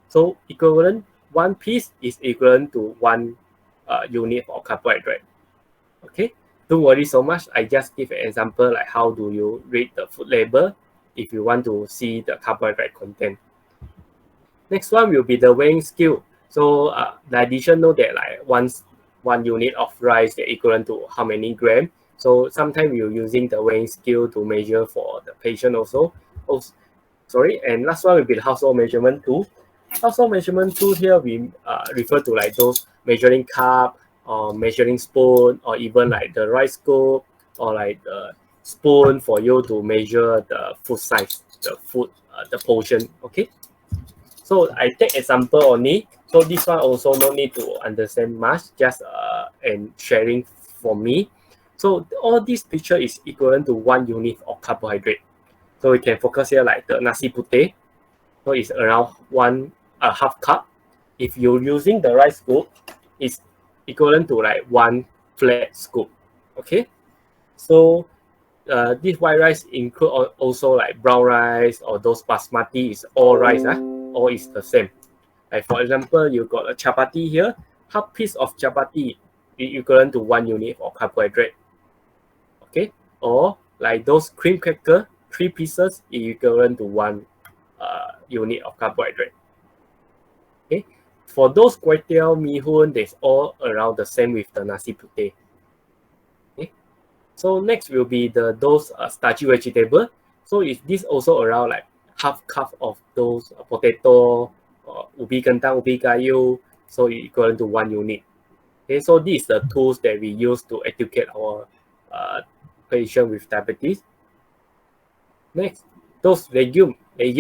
So equivalent 1 piece is equivalent to 1 unit of carbohydrate. Okay, don't worry so much. I just give an example like how do you read the food label if you want to see the carbohydrate content. Next one will be the weighing scale. So the addition know that like 1 unit of rice is equivalent to how many grams. So sometimes you're using the weighing scale to measure for the patient also. And last one will be the household measurement tool. Household measurement tool here we refer to like those measuring cup or measuring spoon or even like the rice scoop or like the spoon for you to measure the food size, the portion. Okay. So I take example only. So this one also no need to understand much, just and sharing for me. So all this picture is equivalent to 1 unit of carbohydrate. So we can focus here like the nasi putih. So it's around half cup. If you're using the rice scoop, it's equivalent to like 1 flat scoop. Okay. So this white rice include also like brown rice or those basmati is all rice, all is the same. Like for example, you got a chapati here, half piece of chapati is equivalent to 1 unit of carbohydrate. Okay, or like those cream cracker, 3 pieces is equivalent to 1 unit of carbohydrate. Okay, for those kway teow, mee hoon, it's all around the same with the nasi putih. Okay, so next will be those starchy vegetable. So is this also around like half cup of those potato, ubi kentang, ubi kayu, so equivalent to 1 unit. Okay, so these are the tools that we use to educate our patient with diabetes. Next, those legume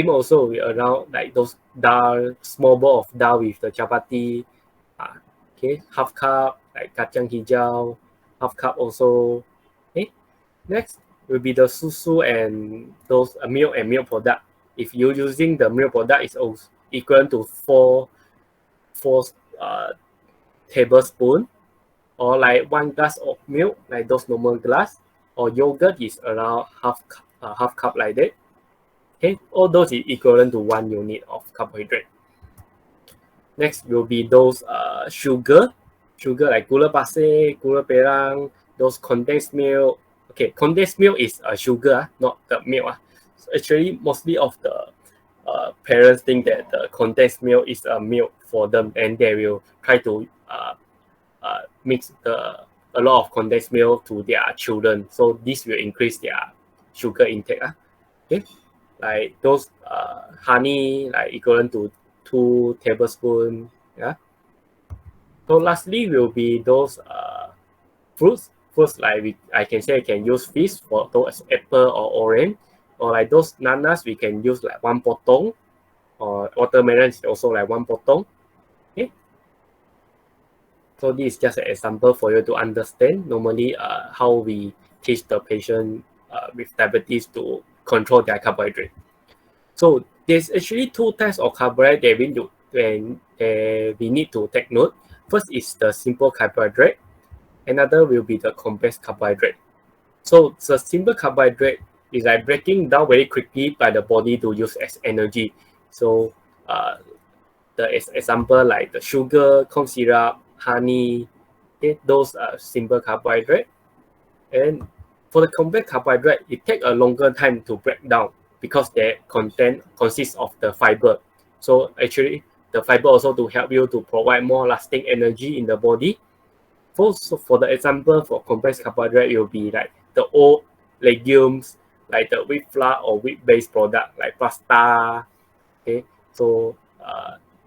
also around like those dal, small bowl of dal with the chapati. Okay, half cup like kacang hijau, half cup also. Okay, next will be the susu and those milk and milk product. If you're using the milk product, it's also equivalent to 4 tablespoon, or like 1 glass of milk, like those normal glass, or yogurt is around half cup like that. Okay, all those is equivalent to 1 unit of carbohydrate. Next will be those sugar like gula pasir, gula perang, those condensed milk. Okay, condensed milk is a sugar, not the milk. So actually, mostly of the parents think that the condensed milk is a milk for them, and they will try to mix a lot of condensed milk to their children. So this will increase their sugar intake. Okay, like those honey, like equivalent to 2 tablespoons. Yeah. So lastly will be those fruits. Fruits like I can say I can use fish for those apple or orange, or like those nanas we can use like 1 potong, or watermelon is also like 1 potong. Okay. So this is just an example for you to understand normally how we teach the patient with diabetes to control their carbohydrate. So there's actually two types of carbohydrate we need to take note. First is the simple carbohydrate. Another will be the complex carbohydrate. So the simple carbohydrate is like breaking down very quickly by the body to use as energy. So the example like the sugar, corn syrup, honey, okay, those are simple carbohydrate. And for the complex carbohydrate, it takes a longer time to break down because their content consists of the fiber. So actually, the fiber also to help you to provide more lasting energy in the body. So for the example for complex carbohydrate, it will be like the oat, legumes, like the wheat flour or wheat-based product like pasta. Okay, so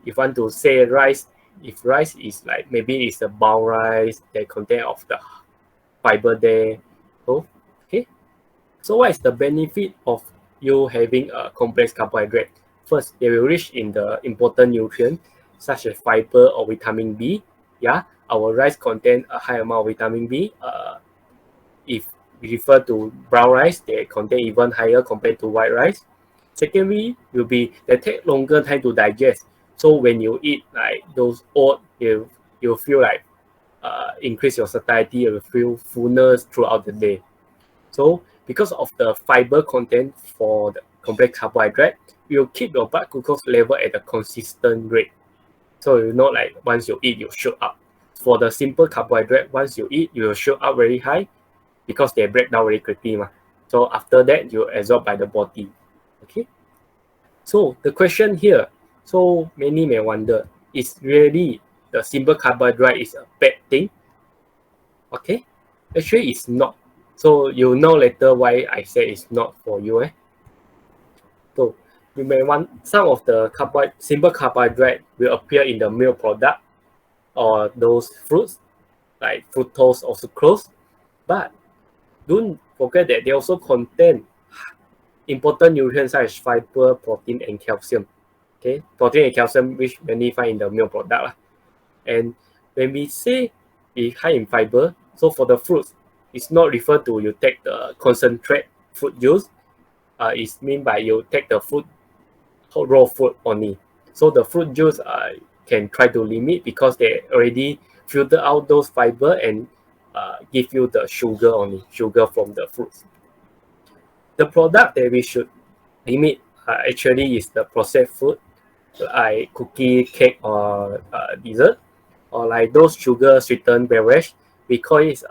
if want to say rice, if rice is like maybe it's the brown rice, they contain of the fiber there. So okay, so what is the benefit of you having a complex carbohydrate? First, they will rich in the important nutrients such as fiber or vitamin B. Yeah, our rice contain a high amount of vitamin B. If we refer to brown rice, they contain even higher compared to white rice. Secondly, will be they take longer time to digest. So when you eat like those oat, you feel like increase your satiety, you feel fullness throughout the day. So because of the fiber content for the complex carbohydrate, you keep your blood glucose level at a consistent rate. So you know like once you eat, you shoot up. For the simple carbohydrate, once you eat, you will shoot up very high because they break down very quickly. So after that, you absorb by the body. Okay. So the question here, so many may wonder, is really the simple carbohydrate is a bad thing? Okay, actually it's not. So you know later why I say it's not for you. So you may want some of the simple carbohydrate will appear in the milk product or those fruits like fructose or sucrose, but don't forget that they also contain important nutrients such as fiber, protein, and calcium. Okay, protein and calcium which mainly find in the milk product. And when we say it's high in fiber, so for the fruits, it's not referred to you take the concentrate fruit juice. It's mean by you take the fruit, raw fruit only. So the fruit juice can try to limit because they already filter out those fiber and give you the sugar only, sugar from the fruits. The product that we should limit actually is the processed food, like cookie, cake, or dessert, or like those sugar sweetened beverage. We call it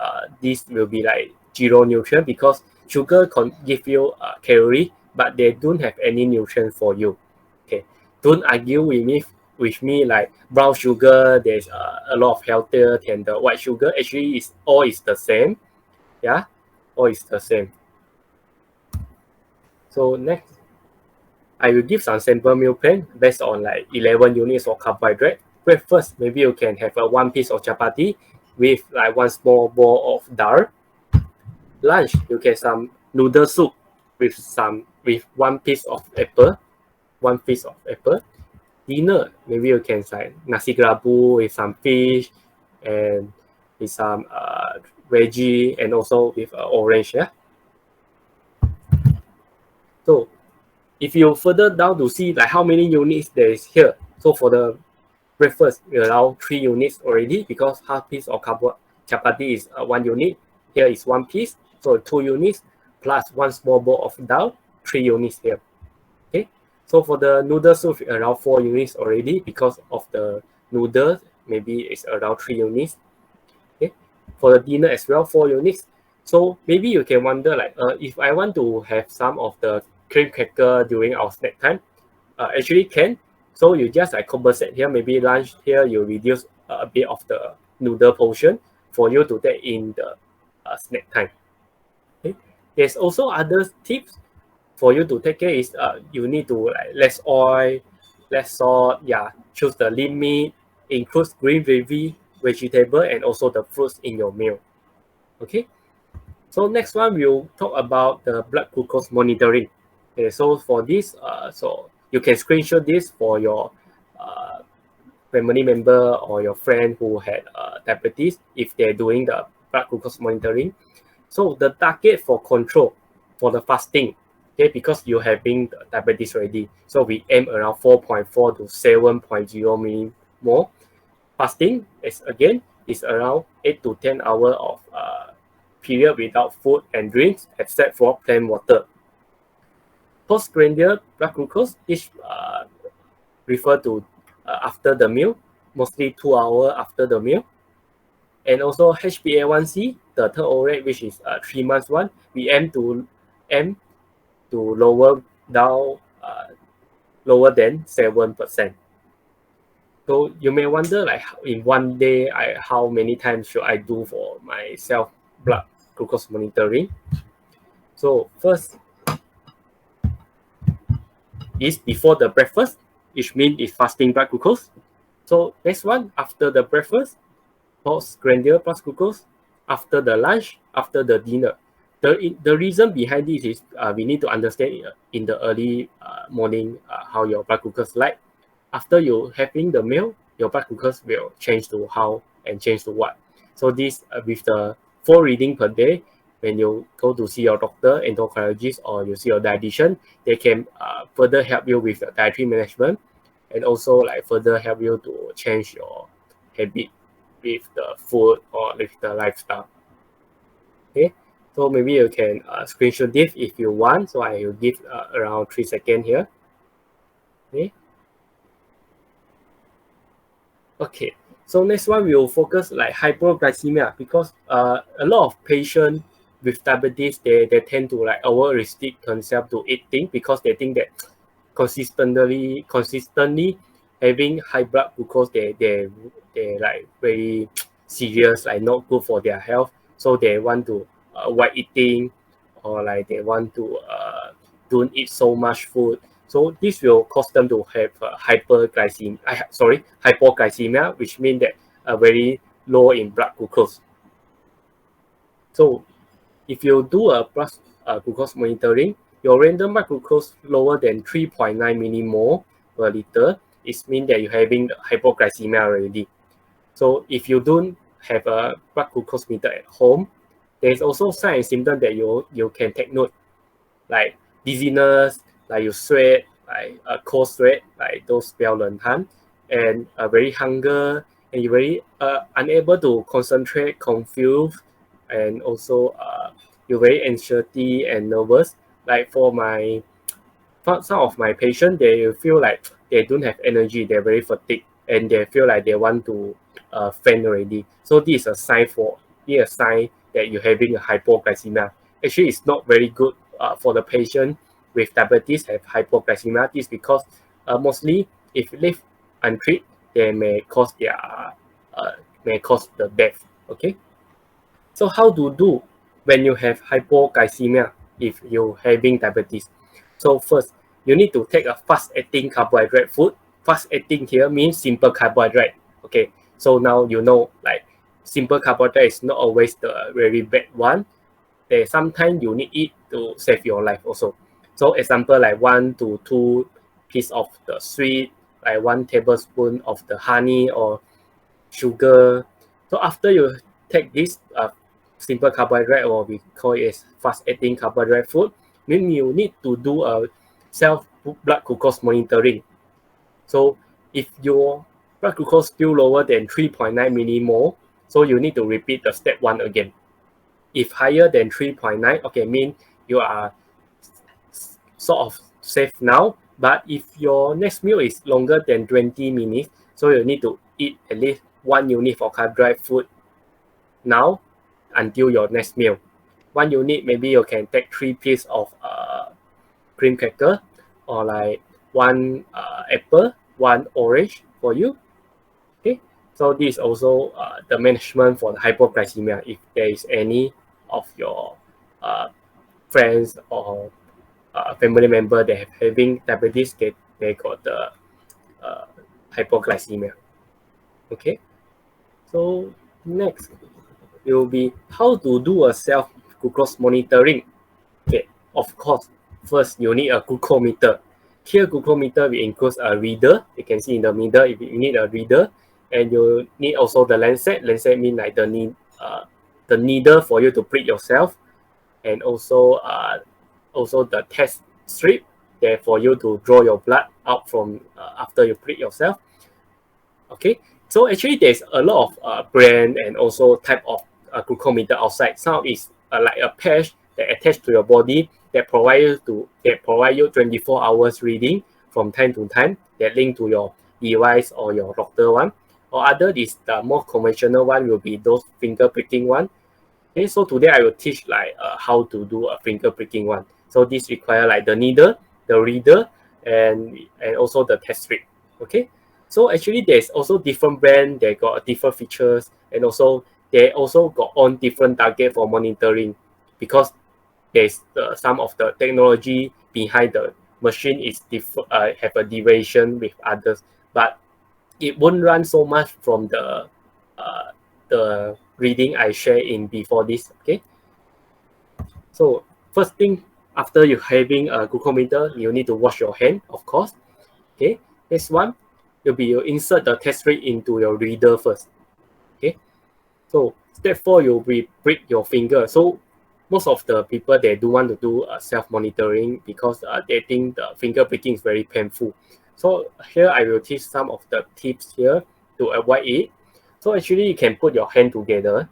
this will be like zero nutrient because sugar can give you calorie, but they don't have any nutrient for you. Okay, don't argue with me like brown sugar. There's a lot of healthier than the white sugar. Actually, all is the same. Yeah, all is the same. So next, I will give some sample meal plan based on like 11 units of carbohydrate. Breakfast, maybe you can have one piece of chapati with like one small bowl of dal. Lunch, you get some noodle soup with one piece of apple, Dinner, maybe you can like nasi kerabu with some fish and with some veggie and also with orange. Yeah. So if you further down to see like how many units there is here, so for the breakfast, we allow 3 units already because half piece of chapati is 1 unit. Here is 1 piece, so 2 units plus 1 small bowl of dal, 3 units here. Okay, so for the noodle soup, around 4 units already because of the noodles, maybe it's around 3 units. Okay, for the dinner as well, 4 units. So maybe you can wonder like, if I want to have some of the cream cracker during our snack time, actually can. So you just like compensate here, maybe lunch here, you reduce a bit of the noodle portion for you to take in the snack time. Okay. There's also other tips for you to take care is you need to like less oil, less salt. Yeah, choose the lean meat, includes green vegetable, and also the fruits in your meal. Okay. So next one we'll talk about the blood glucose monitoring. Okay, so for this, so you can screenshot this for your family member or your friend who had diabetes if they're doing the blood glucose monitoring. So the target for control for the fasting Okay, because you having diabetes already. So we aim around 4.4 to 7.0 millimole. Fasting is again is around 8 to 10 hours of period without food and drinks except for plain water. Postprandial blood glucose is refer to after the meal, mostly 2 hours after the meal. And also HbA1c, the turnover rate, which is 3 months one, we aim to lower down lower than 7%. So you may wonder, like, in one day, how many times should I do for my self blood glucose monitoring? So first is before the breakfast, which means it's fasting blood glucose. So next one, after the breakfast, postprandial blood glucose, after the lunch, after the dinner. The reason behind this is we need to understand in the early morning how your blood glucose like. After you having the meal, your blood glucose will change to how and change to what. So this with the 4 reading per day, when you go to see your doctor, endocrinologist, or you see your dietitian, they can further help you with the dietary management and also like further help you to change your habit with the food or with the lifestyle. Okay, so maybe you can screenshot this if you want. So I will give around 3 seconds here. Okay, so next one we will focus like hypoglycemia, because a lot of patients with diabetes, they tend to like over restrict themselves to eating because they think that consistently having high blood glucose, they like very serious, like not good for their health. So they want to avoid eating, or like they want to don't eat so much food. So this will cause them to have hypoglycemia, which means that very low in blood glucose. So if you do a glucose monitoring, your random blood glucose lower than 3.9 millimole per liter, it means that you're having hypoglycemia already. So if you don't have a blood glucose meter at home, there's also sign and symptom that you can take note, like dizziness, like you sweat, like a cold sweat, like those 比较冷汗, and very hunger, and you're very unable to concentrate, confused, and also you're very anxious and nervous. Like for some of my patients, they feel like they don't have energy, they're very fatigued, and they feel like they want to faint already. So this is a sign that you're having a hypoglycemia. Actually, it's not very good for the patient with diabetes have hypoglycemia. This is because mostly if left untreated, they may cause the death. Okay. So how to do when you have hypoglycemia if you're having diabetes? So first, you need to take a fast-acting carbohydrate food. Fast-acting here means simple carbohydrate. Okay. So now you know, like, simple carbohydrate is not always the very bad one. Sometimes you need it to save your life also. So example, like 1 to 2 pieces of the sweet, like 1 tablespoon of the honey or sugar. So after you take this simple carbohydrate, or we call it as fast-acting carbohydrate food, then you need to do a self blood glucose monitoring. So if your blood glucose still lower than 3.9 millimole, so you need to repeat the step 1 again. If higher than 3.9, okay, mean you are sort of safe now. But if your next meal is longer than 20 minutes, so you need to eat at least 1 unit of carbohydrate food now until your next meal. 1 unit, maybe you can take 3 pieces of cream cracker, or like 1 apple, 1 orange for you. Okay, so this is also the management for the hypoglycemia. If there is any of your friends or family member that have having diabetes, they got the hypoglycemia. Okay, so next will be how to do a self glucose monitoring. Okay, of course, first you need a glucometer. Here, glucometer will include a reader. You can see in the middle, if you need a reader, and you need also the lancet. Lancet means like the needle for you to prick yourself, and also also the test strip there for you to draw your blood out from after you prick yourself. Okay, so actually there's a lot of brand and also type of glucometer outside. Some is like a patch that attached to your body that provide you 24 hours reading from time to time that link to your device or your doctor one. Or other is the more conventional one will be those finger pricking one. Okay, so today I will teach like how to do a finger pricking one. So this require like the needle, the reader, and also the test strip. Okay, so actually there's also different brand. They got different features, and also they also got on different target for monitoring, because there's some of the technology behind the machine is have a deviation with others, but it won't run so much from the reading I share in before this. Okay, so first thing after you having a glucometer, you need to wash your hand, of course. Okay, next one will be you insert the test strip into your reader first. Okay, so step 4 you'll be prick your finger. So most of the people, they do want to do self-monitoring because they think the finger pricking is very painful. So here I will teach some of the tips here to avoid it. So actually you can put your hand together.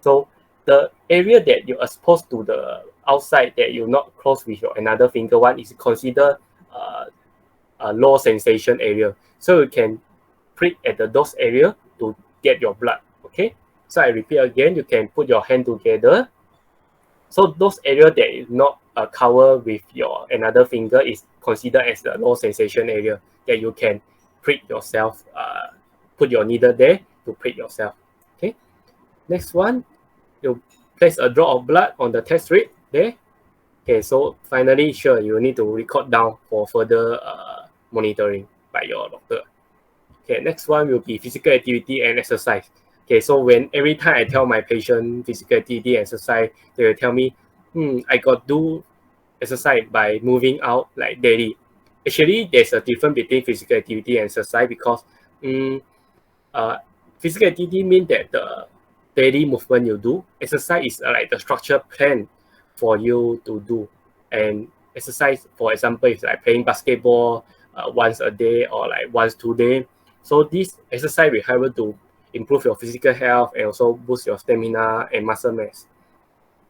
So the area that you are supposed to the outside that you not close with your another finger one is considered a low sensation area. So you can prick at those area to get your blood. Okay, so I repeat again, you can put your hand together. So those area that is not covered with your another finger is considered as the low sensation area that you can prick yourself, put your needle there to prick yourself. Okay, next one, you place a drop of blood on the test strip there. Okay, so finally, sure, you need to record down for further monitoring by your doctor. Okay, next one will be physical activity and exercise. Okay, so when every time I tell my patient physical activity exercise, they will tell me, I got do exercise by moving out like daily. Actually, there's a difference between physical activity and exercise because physical activity means that the daily movement you do. Exercise is like the structured plan for you to do. And exercise, for example, is like playing basketball once a day or like once 2 days. So this exercise will help you to improve your physical health and also boost your stamina and muscle mass.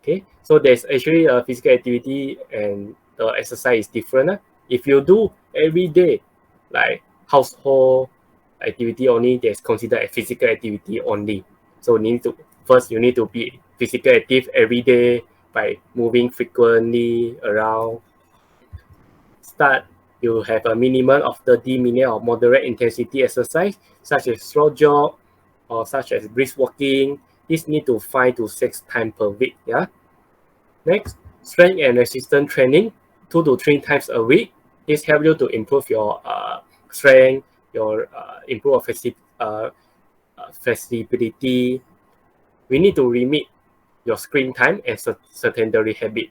Okay, so there's actually a physical activity and the exercise is different. If you do every day, like household activity only, that's considered a physical activity only. So you need to be physically active every day by moving frequently around. Start, you have a minimum of 30 minutes of moderate intensity exercise, such as slow jog or such as brisk walking. This need to 5 to 6 times per week. Yeah. Next, strength and resistance training, 2 to 3 times a week. This helps you to improve your strength, your improve flexibility. We need to limit your screen time and sedentary habit.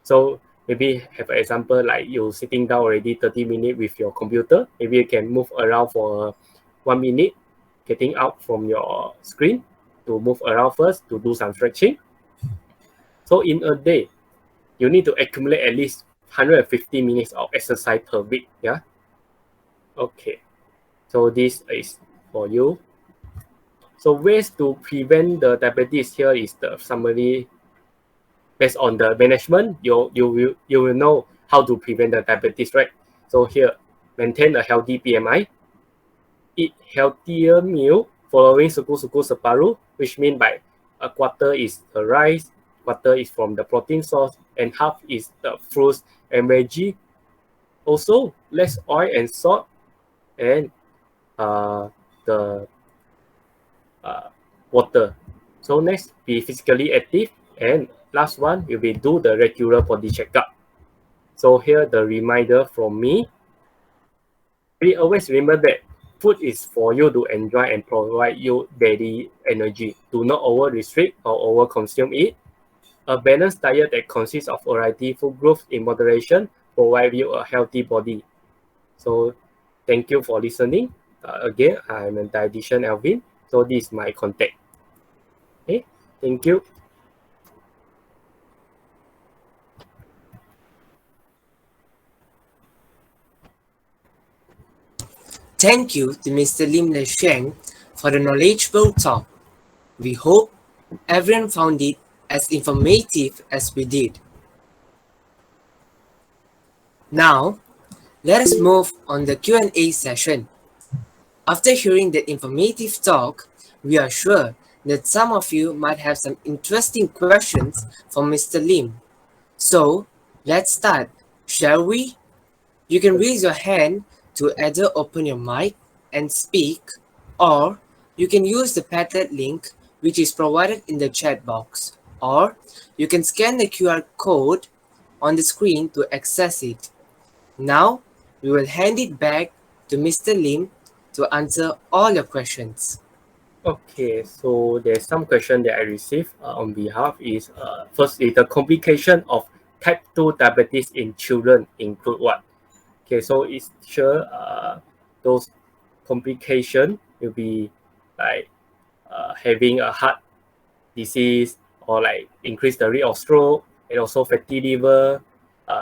So maybe have an example like you sitting down already 30 minutes with your computer. Maybe you can move around for 1 minute, getting out from your screen to move around first to do some stretching. So in a day, you need to accumulate at least 150 minutes of exercise per week. Yeah. Okay. So this is for you. So ways to prevent the diabetes, here is the summary. Based on the management, you will know how to prevent the diabetes, right? So here, maintain a healthy BMI, eat healthier meal following suku separuh, which means by a quarter is the rice, quarter is from the protein source, and half is the fruits and veggie. Also, less oil and salt, and the water. So next, be physically active, and last one will be do the regular body checkup. So here the reminder from me. We always remember that food is for you to enjoy and provide you daily energy. Do not over restrict or over consume it. A balanced diet that consists of variety food groups in moderation provide you a healthy body. So thank you for listening. Again, I'm a dietitian Alvin. So this is my contact. Okay, thank you. Thank you to Mr. Lim Ler Sheang for the knowledgeable talk. We hope everyone found it as informative as we did. Now, let us move on the Q&A session. After hearing that informative talk, we are sure that some of you might have some interesting questions for Mr. Lim. So, let's start, shall we? You can raise your hand to either open your mic and speak, or you can use the Padlet link which is provided in the chat box, or you can scan the QR code on the screen to access it. Now, we will hand it back to Mr. Lim to answer all your questions. Okay, so there's some question that I received on behalf is first is the complication of type 2 diabetes in children include what? Okay, so it's sure those complication will be like having a heart disease or like increase the risk of stroke and also fatty liver,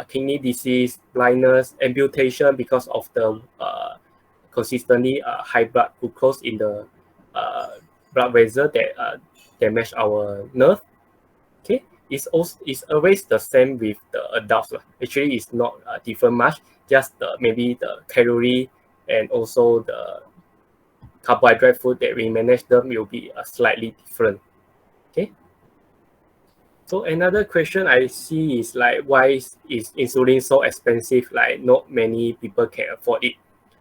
kidney disease, blindness, amputation because of the consistently high blood glucose in the blood vessel that damage our nerve. Okay, it's always the same with the adults. Actually, it's not different much. Just maybe the calorie and also the carbohydrate food that we manage them will be slightly different. Okay. So another question I see is like, why is insulin so expensive? Like not many people can afford it.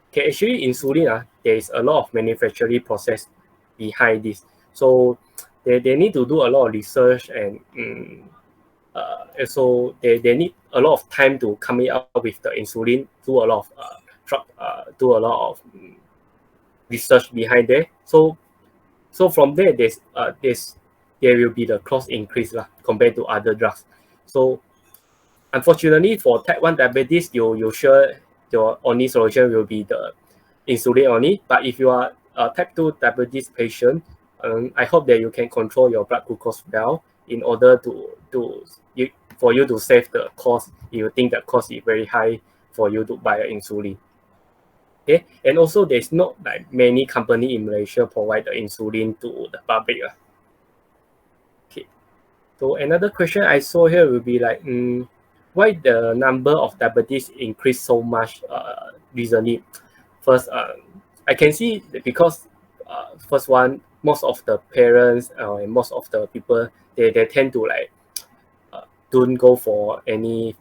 Okay, actually insulin, there is a lot of manufacturing process behind this. So they need to do a lot of research and also they need a lot of time to come up with the insulin, do a lot of research behind there. So from there there will be the cost increase compared to other drugs. So unfortunately for type 1 diabetes, you sure your only solution will be the insulin only. But if you are a type 2 diabetes patient, I hope that you can control your blood glucose well in order for you to save the cost if you think the cost is very high for you to buy insulin. Okay, and also there's not like many company in Malaysia provide the insulin to the public. Okay, so another question I saw here will be like, why the number of diabetes increased so much recently? First, I can see that because first one, most of the parents and most of the people they tend to like don't go for any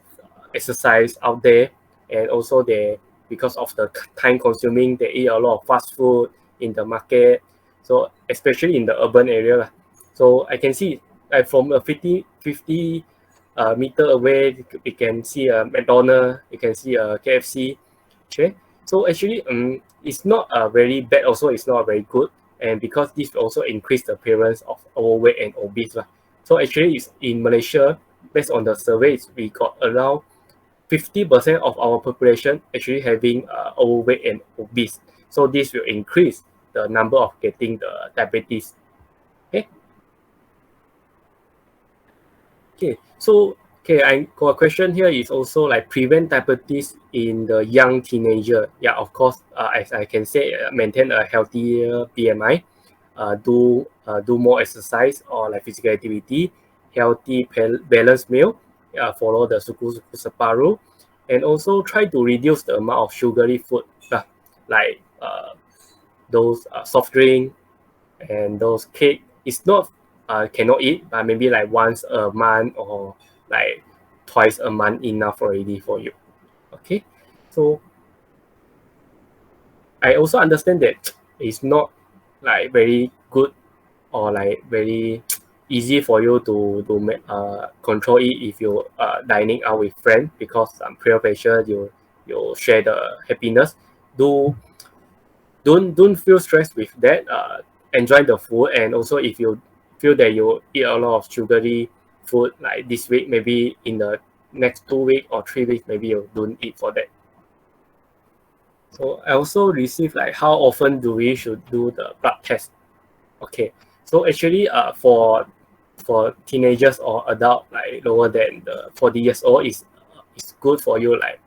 exercise out there, and also they because of the time consuming, they eat a lot of fast food in the market. So especially in the urban area. So I can see like from a 50 meter away, you can see a McDonald's, you can see a KFC. Okay, so actually it's not very bad, also it's not very good, and because this also increase the appearance of overweight and obese. So actually it's in Malaysia, based on the surveys, we got around 50% of our population actually having overweight and obese. So this will increase the number of getting the diabetes. Okay, so I got a question here is also like prevent diabetes in the young teenager. Yeah, of course, as I can say, maintain a healthier BMI, do more exercise or like physical activity, healthy balanced meal, follow the suku separuh, and also try to reduce the amount of sugary food, like those soft drink and those cake. It's not cannot eat, but maybe like once a month or like twice a month enough already for you. Okay, so I also understand that it's not like very good or like very easy for you to control it if you dining out with friends, because peer pressure, you share the happiness. Don't feel stressed with that. Enjoy the food, and also if you feel that you eat a lot of sugary food like this week, maybe in the next 2 weeks or 3 weeks, maybe you don't eat for that. So I also received like, how often do we should do the blood test? Okay, so actually for teenagers or adult like lower than the 40 years old, is good for you like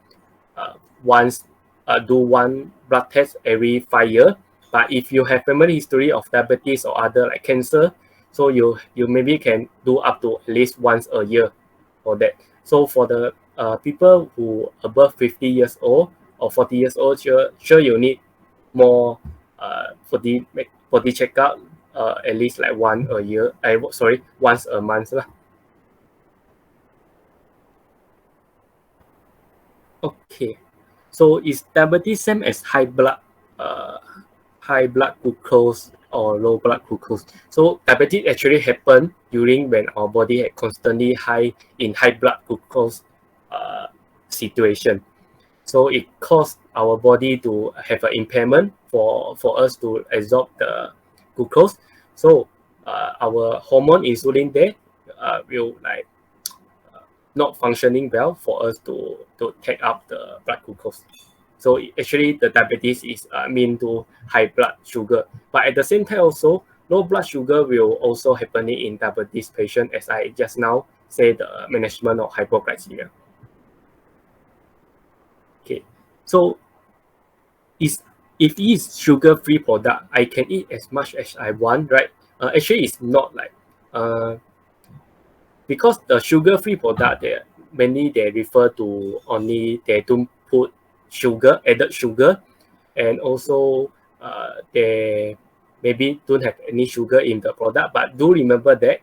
once do one blood test every 5 years. But if you have family history of diabetes or other like cancer, so you maybe can do up to at least once a year for that. So for the people who above 50 years old or 40 years old, sure you need more body checkup at least like once a year. Once a month lah. Okay, so is diabetes same as high blood glucose or low blood glucose? So diabetes actually happen during when our body had constantly high blood glucose situation. So it caused our body to have an impairment for us to absorb the glucose. So our hormone insulin there will like not functioning well for us to take up the blood glucose. So actually the diabetes is mean to high blood sugar. But at the same time also, low blood sugar will also happen in diabetes patient, as I just now said, the management of hypoglycemia. Okay, so if it is sugar-free product, I can eat as much as I want, right? Actually, it's not like because the sugar-free product, they refer to only they don't put added sugar, and also they maybe don't have any sugar in the product. But do remember that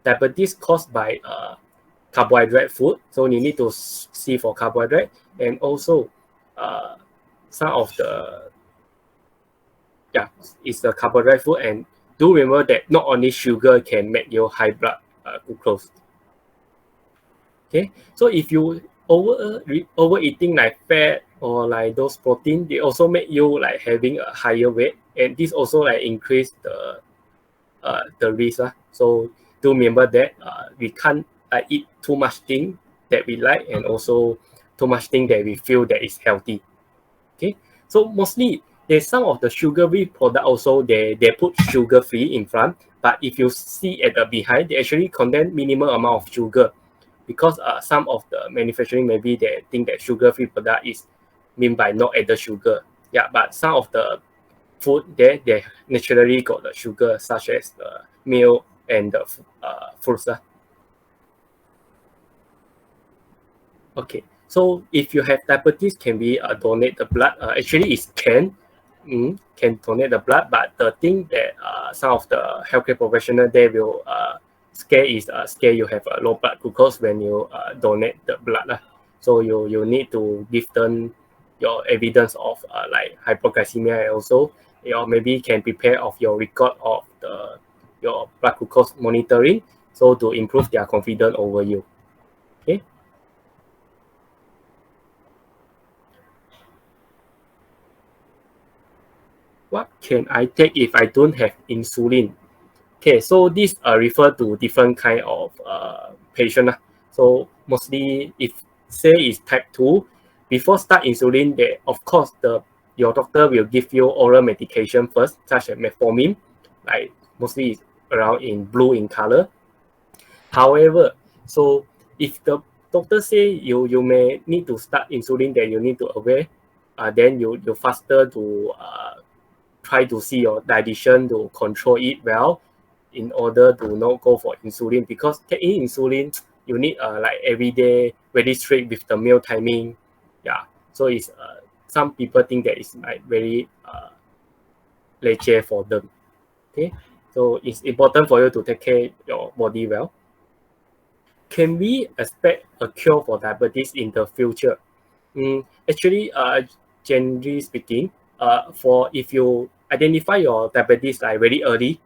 diabetes caused by carbohydrate food, so you need to see for carbohydrate, and also some of the it's the carbohydrate food. And do remember that not only sugar can make you high blood glucose. Okay, so if you overeating like fat or like those protein, they also make you like having a higher weight, and this also like increase the risk. So do remember that we can't eat too much thing that we like, and also too much thing that we feel that is healthy. Okay, so mostly there's some of the sugar-free product also they put sugar-free in front, but if you see at the behind, they actually contain minimal amount of sugar, because some of the manufacturing maybe they think that sugar-free product is mean by not added sugar. Yeah, but some of the food they naturally got the sugar, such as the milk and the fruits. Okay, so if you have diabetes, can we donate the blood? Actually, it can donate the blood, but the thing that some of the healthcare professionals they will scare you have a low blood glucose when you donate the blood. So you need to give them your evidence of like hypoglycemia, and also maybe can prepare of your record of your blood glucose monitoring, so to improve their confidence over you. Okay. What can I take if I don't have insulin? Okay, so this refer to different kind of patient. So mostly if say is type 2, before start insulin, of course your doctor will give you oral medication first, such as metformin, like mostly is around in blue in color. However, so if the doctor say you may need to start insulin, that you need to aware, then you faster to try to see your dietitian to control it well, in order to not go for insulin, because taking insulin you need like every day very strict with the meal timing. Yeah, so it's some people think that it's like very lecture for them. Okay, so it's important for you to take care your body well. Can we expect a cure for diabetes in the future? Actually, generally speaking, for if you identify your diabetes like very early,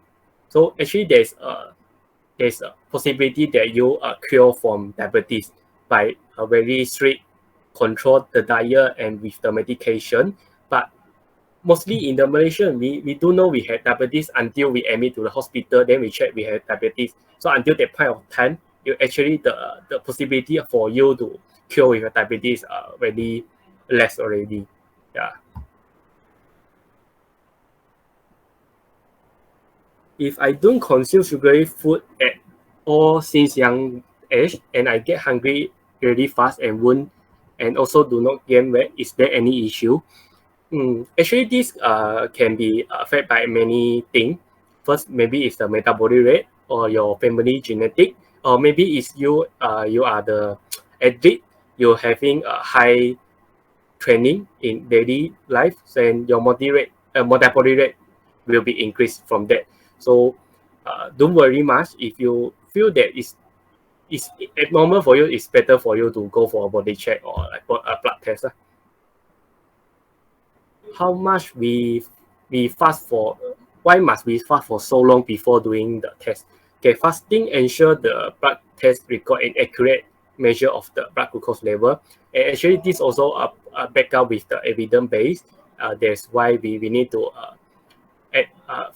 so actually there's a possibility that you cure from diabetes by a very strict control the diet and with the medication. But mostly in the Malaysian, we do know we had diabetes until we admit to the hospital, then we check we have diabetes. So until that point of time, you actually the possibility for you to cure with your diabetes are very less already. Yeah. If I don't consume sugary food at all since young age, and I get hungry really fast and and also do not gain weight. Is there any issue? Actually, this can be affected by many things. First, maybe it's the metabolic rate or your family genetic, or maybe it's you are the athlete, you're having a high training in daily life, then your metabolic rate will be increased from that. So don't worry much. If you feel that it's abnormal for you, it's better for you to go for a body check or like a blood test. How much we fast for? Why must we fast for so long before doing the test? Okay, fasting ensure the blood test record an accurate measure of the blood glucose level. And actually, this also back up with the evidence base. That's why we need to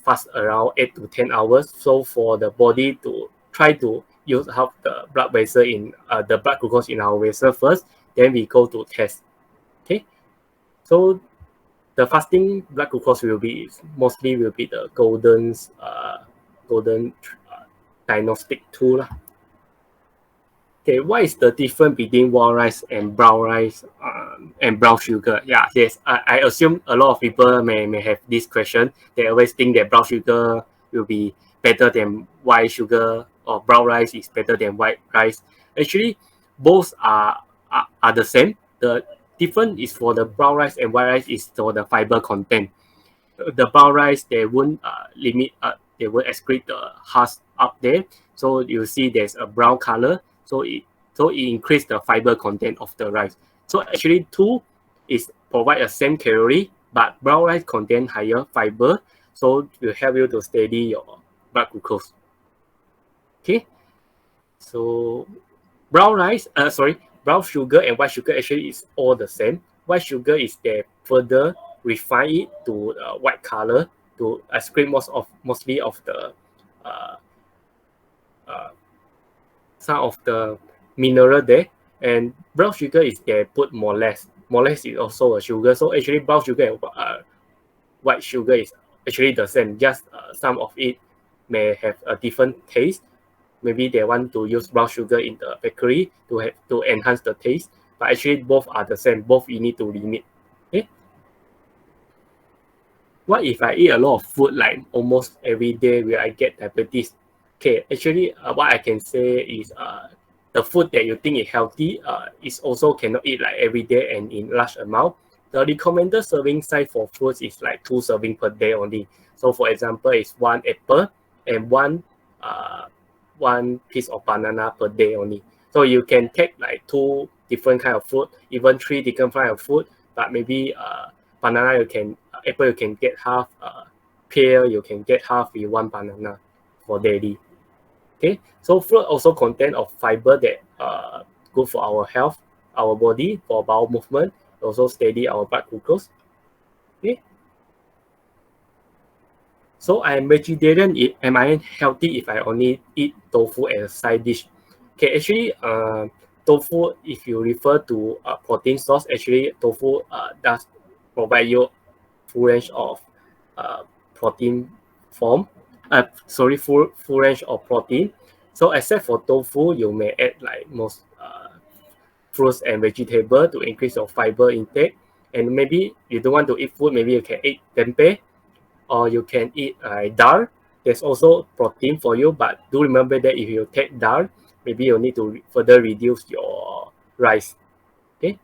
fast around 8 to 10 hours. So for the body to try to use up the blood vessel in the blood glucose in our vessel first, then we go to test. Okay, so the fasting blood glucose will be the golden diagnostic tool. Okay, what is the difference between white rice and brown rice and brown sugar? Yeah, yes, I assume a lot of people may have this question. They always think that brown sugar will be better than white sugar, or brown rice is better than white rice. Actually, both are the same. The difference is for the brown rice and white rice is for the fiber content. The brown rice, they won't they will excrete the husk up there. So you see there's a brown color. So it increase the fiber content of the rice. So actually two is provide the same calorie, but brown rice contain higher fiber. So it will help you to steady your blood glucose. Okay. So brown sugar and white sugar actually is all the same. White sugar is they further refine it to white color to excrete mostly of the some of the mineral there. And brown sugar is they put molasses. Molasses is also a sugar. So actually brown sugar and white sugar is actually the same. Just some of it may have a different taste. Maybe they want to use brown sugar in the bakery to enhance the taste, but actually both are the same. Both you need to limit. Okay. What if I eat a lot of food like almost every day? Will I get diabetes? Okay, actually, what I can say is the food that you think is healthy is also cannot eat like every day and in large amount. The recommended serving size for foods is like 2 servings per day only. So for example, it's 1 apple and one piece of banana per day only. So you can take like 2 different kind of food, even 3 different kind of food, but maybe banana apple you can get half, pear you can get half with 1 banana for daily. Okay, so fruit also contain of fiber that good for our health, our body, for bowel movement, also steady our blood glucose. Okay. So I'm vegetarian. Am I healthy if I only eat tofu as a side dish? Okay, actually, tofu, if you refer to a protein source, actually tofu does provide you full range of protein form. Full range of protein. So except for tofu, you may add like most fruits and vegetable to increase your fiber intake. And maybe you don't want to eat food, maybe you can eat tempeh, or you can eat dal. There's also protein for you, but do remember that if you take dal, maybe you need to further reduce your rice. Okay.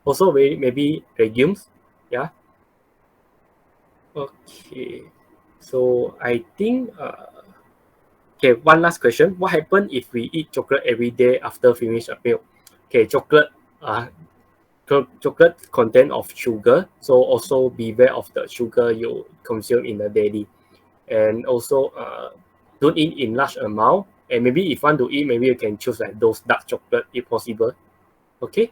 Also, maybe legumes. Yeah. Okay. So I think okay, one last question. What happens if we eat chocolate every day after finish a meal? Okay, chocolate content of sugar, so also beware of the sugar you consume in a daily. And also don't eat in large amount. And maybe if you want to eat, maybe you can choose like those dark chocolate if possible. Okay.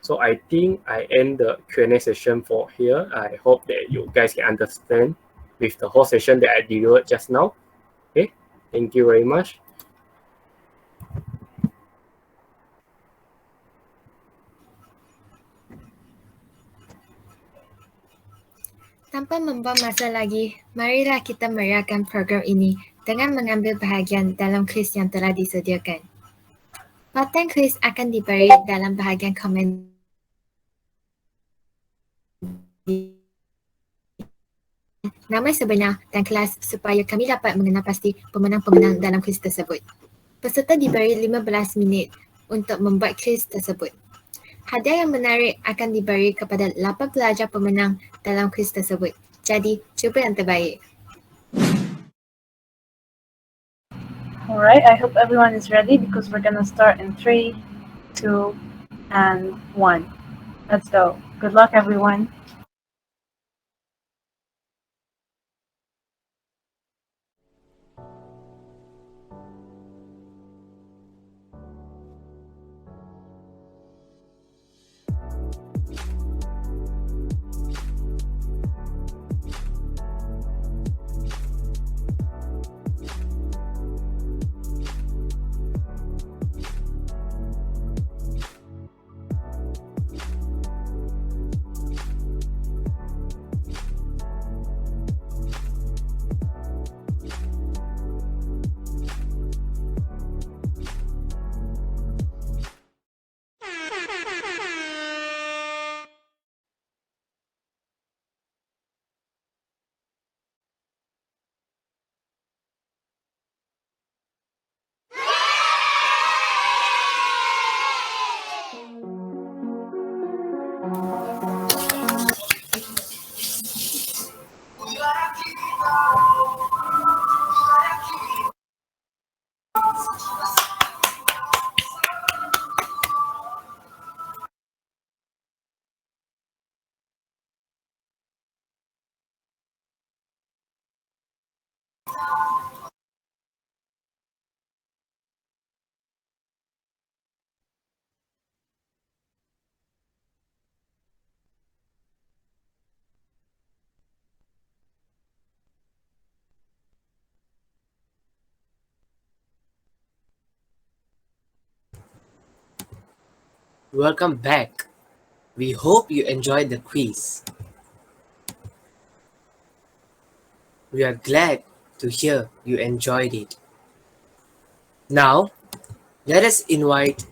So I think I end the Q&A session for here. I hope that you guys can understand with the whole session that I delivered just now. Okay, thank you very much. Tanpa membuang masa lagi, marilah kita meriahkan program ini dengan mengambil bahagian dalam kuis yang telah disediakan. Button kuis akan diberi dalam bahagian komentar nama sebenar dan kelas supaya kami dapat mengenal pasti pemenang-pemenang dalam kuis tersebut. Peserta diberi 15 minit untuk membuat kuis tersebut. Hadiah yang menarik akan diberi kepada 8 pelajar pemenang dalam kuis tersebut. Jadi, cuba yang terbaik. Alright, I hope everyone is ready because we're gonna start in 3, 2, and 1. Let's go. Good luck, everyone. Welcome back. We hope you enjoyed the quiz. We are glad to hear you enjoyed it. Now, let us invite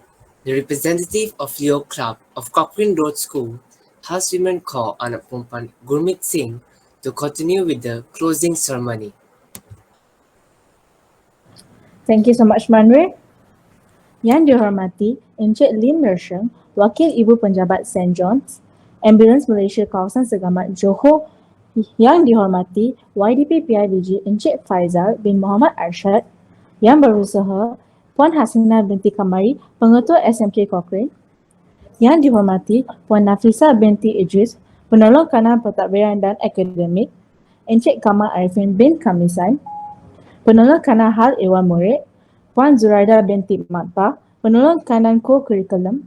the representative of Leo Club of Cochrane Road School, House Women Corps Anak Perempuan Gurmit Singh, to continue with the closing ceremony. Thank you so much, Manwe. Yang dihormati Encik Lim Ler Sheang, Wakil Ibu Penjabat St. John's, Ambulance Malaysia Kawasan Segamat Johor. Yang dihormati YDP PIDG Encik Faizal bin Muhammad Arshad. Yang berusaha Puan Hasina binti Kamari, Pengetua SMK Cochrane. Yang dihormati Puan Nafisa binti Idris, Penolong Kanan Pentadbiran dan Akademik. Encik Kamal Arifin bin Kamisan, Penolong Kanan Hal Ehwal Murid. Puan Zuraida binti Matbah, Penolong Kanan Co-Curriculum.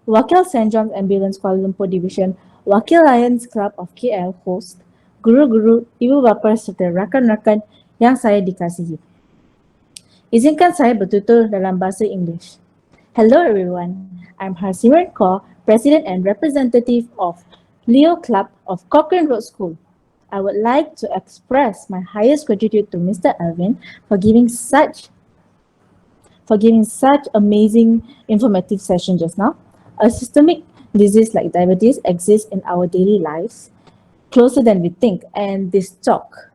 Wakil St. John's Ambulance Kuala Lumpur Division, Wakil Lions Club of KL Host, guru-guru, ibu bapa serta rakan-rakan yang saya dikasihi. Izinkan saya bertutur dalam bahasa Inggeris. Hello everyone, I'm Harsimran Kaur, President and Representative of Leo Club of Cochrane Road School. I would like to express my highest gratitude to Mr. Alvin for giving such amazing informative session just now. A systemic disease like diabetes exists in our daily lives closer than we think, and this talk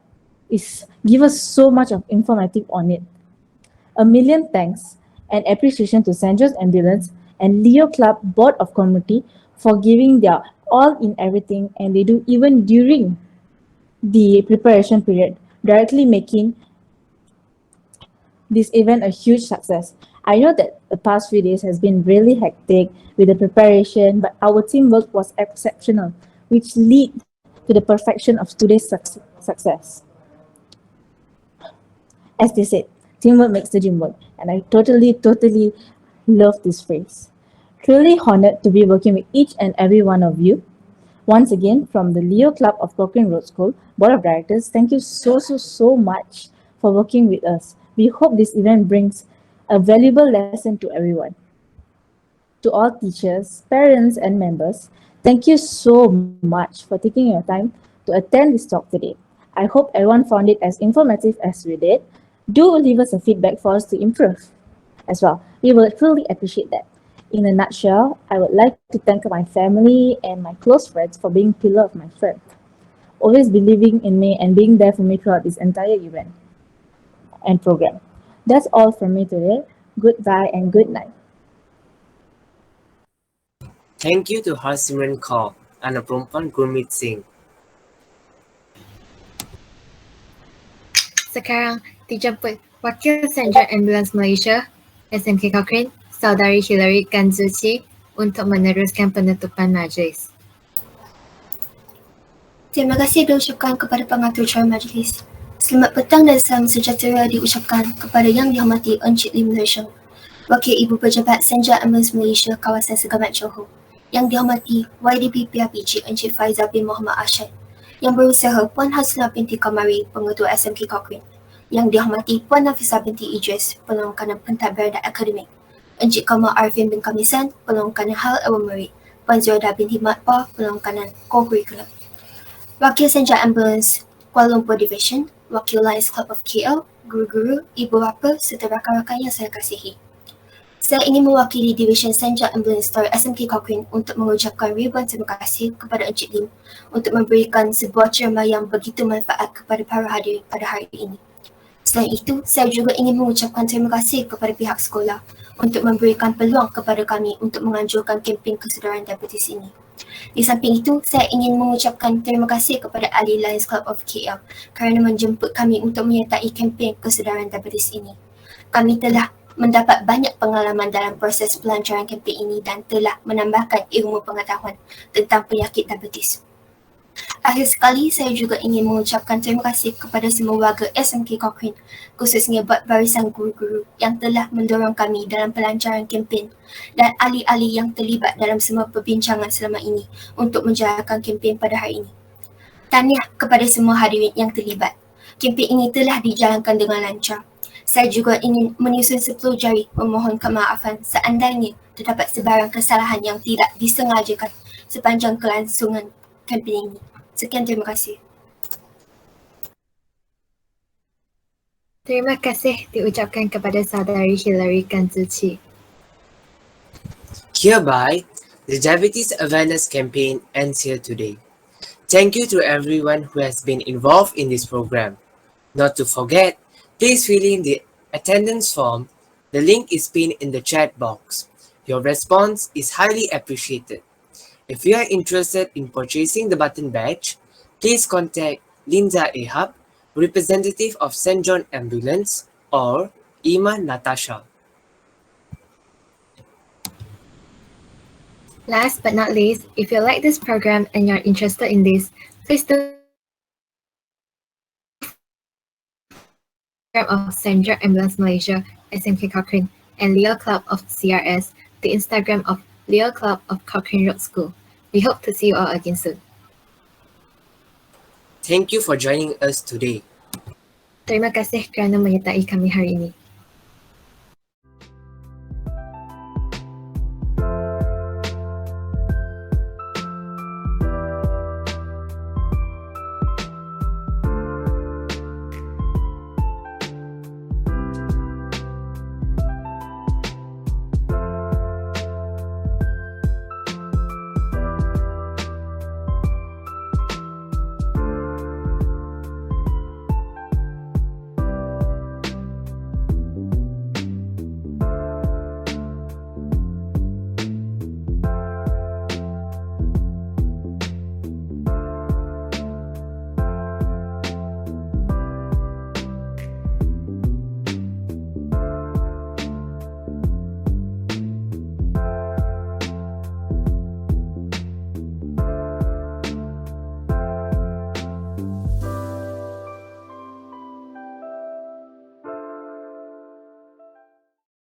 give us so much of informative on it. A million thanks and appreciation to St. John's Ambulance and Leo Club Board of Community for giving their all in everything, and they do even during the preparation period, directly making this event a huge success. I know that the past few days has been really hectic with the preparation, but our teamwork was exceptional, which lead to the perfection of today's success. As they said, teamwork makes the dream work, and I totally love this phrase. Truly honored to be working with each and every one of you. Once again, from the Leo Club of Cochrane Road School Board of Directors, thank you so much for working with us. We hope this event brings a valuable lesson to everyone. To all teachers, parents, and members, thank you so much for taking your time to attend this talk today. I hope everyone found it as informative as we did. Do leave us a feedback for us to improve as well. We will truly appreciate that. In a nutshell, I would like to thank my family and my close friends for being pillar of my strength. always believing in me and being there for me throughout this entire event and program. That's all from me today. Goodbye and good night. Thank you to Harsimran Kaur, anak perempuan Gurmeet Singh. Sekarang dijemput Wakil Sentral Ambulans Malaysia, SMK Cochrane, Saudari Hillary Ganzuci untuk meneruskan penutupan majlis. Terima kasih diucapkan kepada pengatur acara majlis. Selamat petang dan salam sejahtera diucapkan kepada Yang Dihormati Encik Lim Ler Sheang, Wakil Ibu Pejabat Senja Ambulans Malaysia kawasan Segamat Johor. Yang Dihormati YDP PRPG Encik Faizal bin Muhammad Arsyad. Yang Berusaha Puan Hasnah binti Kamari, Pengetua SMK Cochrane. Yang Dihormati Puan Nafisah binti Idris, Penolong Kanan Pentadbiran Akademik. Encik Kamal Arifin bin Kamisan, Penolong Kanan Hal Awal Murid. Puan Zuraida binti Matpah, Penolong Kanan Co-Curricular. Wakil Senja Ambulans Kuala Lumpur Division, Wakil Lions Club of KL, guru-guru, ibu bapa serta rakan-rakan yang saya kasihi. Saya ingin mewakili Division Senja Ambulans Story SMK Cochrane untuk mengucapkan ribuan terima kasih kepada Encik Lim untuk memberikan sebuah ceramah yang begitu manfaat kepada para hadirin pada hari ini. Selain itu, saya juga ingin mengucapkan terima kasih kepada pihak sekolah untuk memberikan peluang kepada kami untuk menganjurkan kempen kesedaran diabetes ini. Di samping itu, saya ingin mengucapkan terima kasih kepada ahli Lions Club of KL kerana menjemput kami untuk menyertai kempen kesedaran diabetes ini. Kami telah mendapat banyak pengalaman dalam proses pelancaran kempen ini dan telah menambahkan ilmu pengetahuan tentang penyakit diabetes. Akhir sekali, saya juga ingin mengucapkan terima kasih kepada semua warga SMK Cochrane, khususnya buat barisan guru-guru yang telah mendorong kami dalam pelancaran kempen dan ahli-ahli yang terlibat dalam semua perbincangan selama ini untuk menjalankan kempen pada hari ini. Tahniah kepada semua hadirin yang terlibat. Kempen ini telah dijalankan dengan lancar. Saya juga ingin menyusun 10 jari memohon kemaafan seandainya terdapat sebarang kesalahan yang tidak disengajakan sepanjang kelangsungan kempen ini. Sekian, terima kasih. Terima kasih diucapkan kepada Saudari Hillary Ganzuci. Hereby, the Diabetes Awareness Campaign ends here today. Thank you to everyone who has been involved in this program. Not to forget, please fill in the attendance form. The link is pinned in the chat box. Your response is highly appreciated. If you are interested in purchasing the button badge, please contact Linda Ahab, representative of St. John Ambulance, or Ima Natasha. Last but not least, if you like this program and you're interested in this, please do of St. John Ambulance Malaysia, SMK Cochrane, and Leo Club of CRS, the Instagram of Leo Club of Cochrane Road School. We hope to see you all again soon. Thank you for joining us today. Terima kasih kerana menyertai kami hari ini.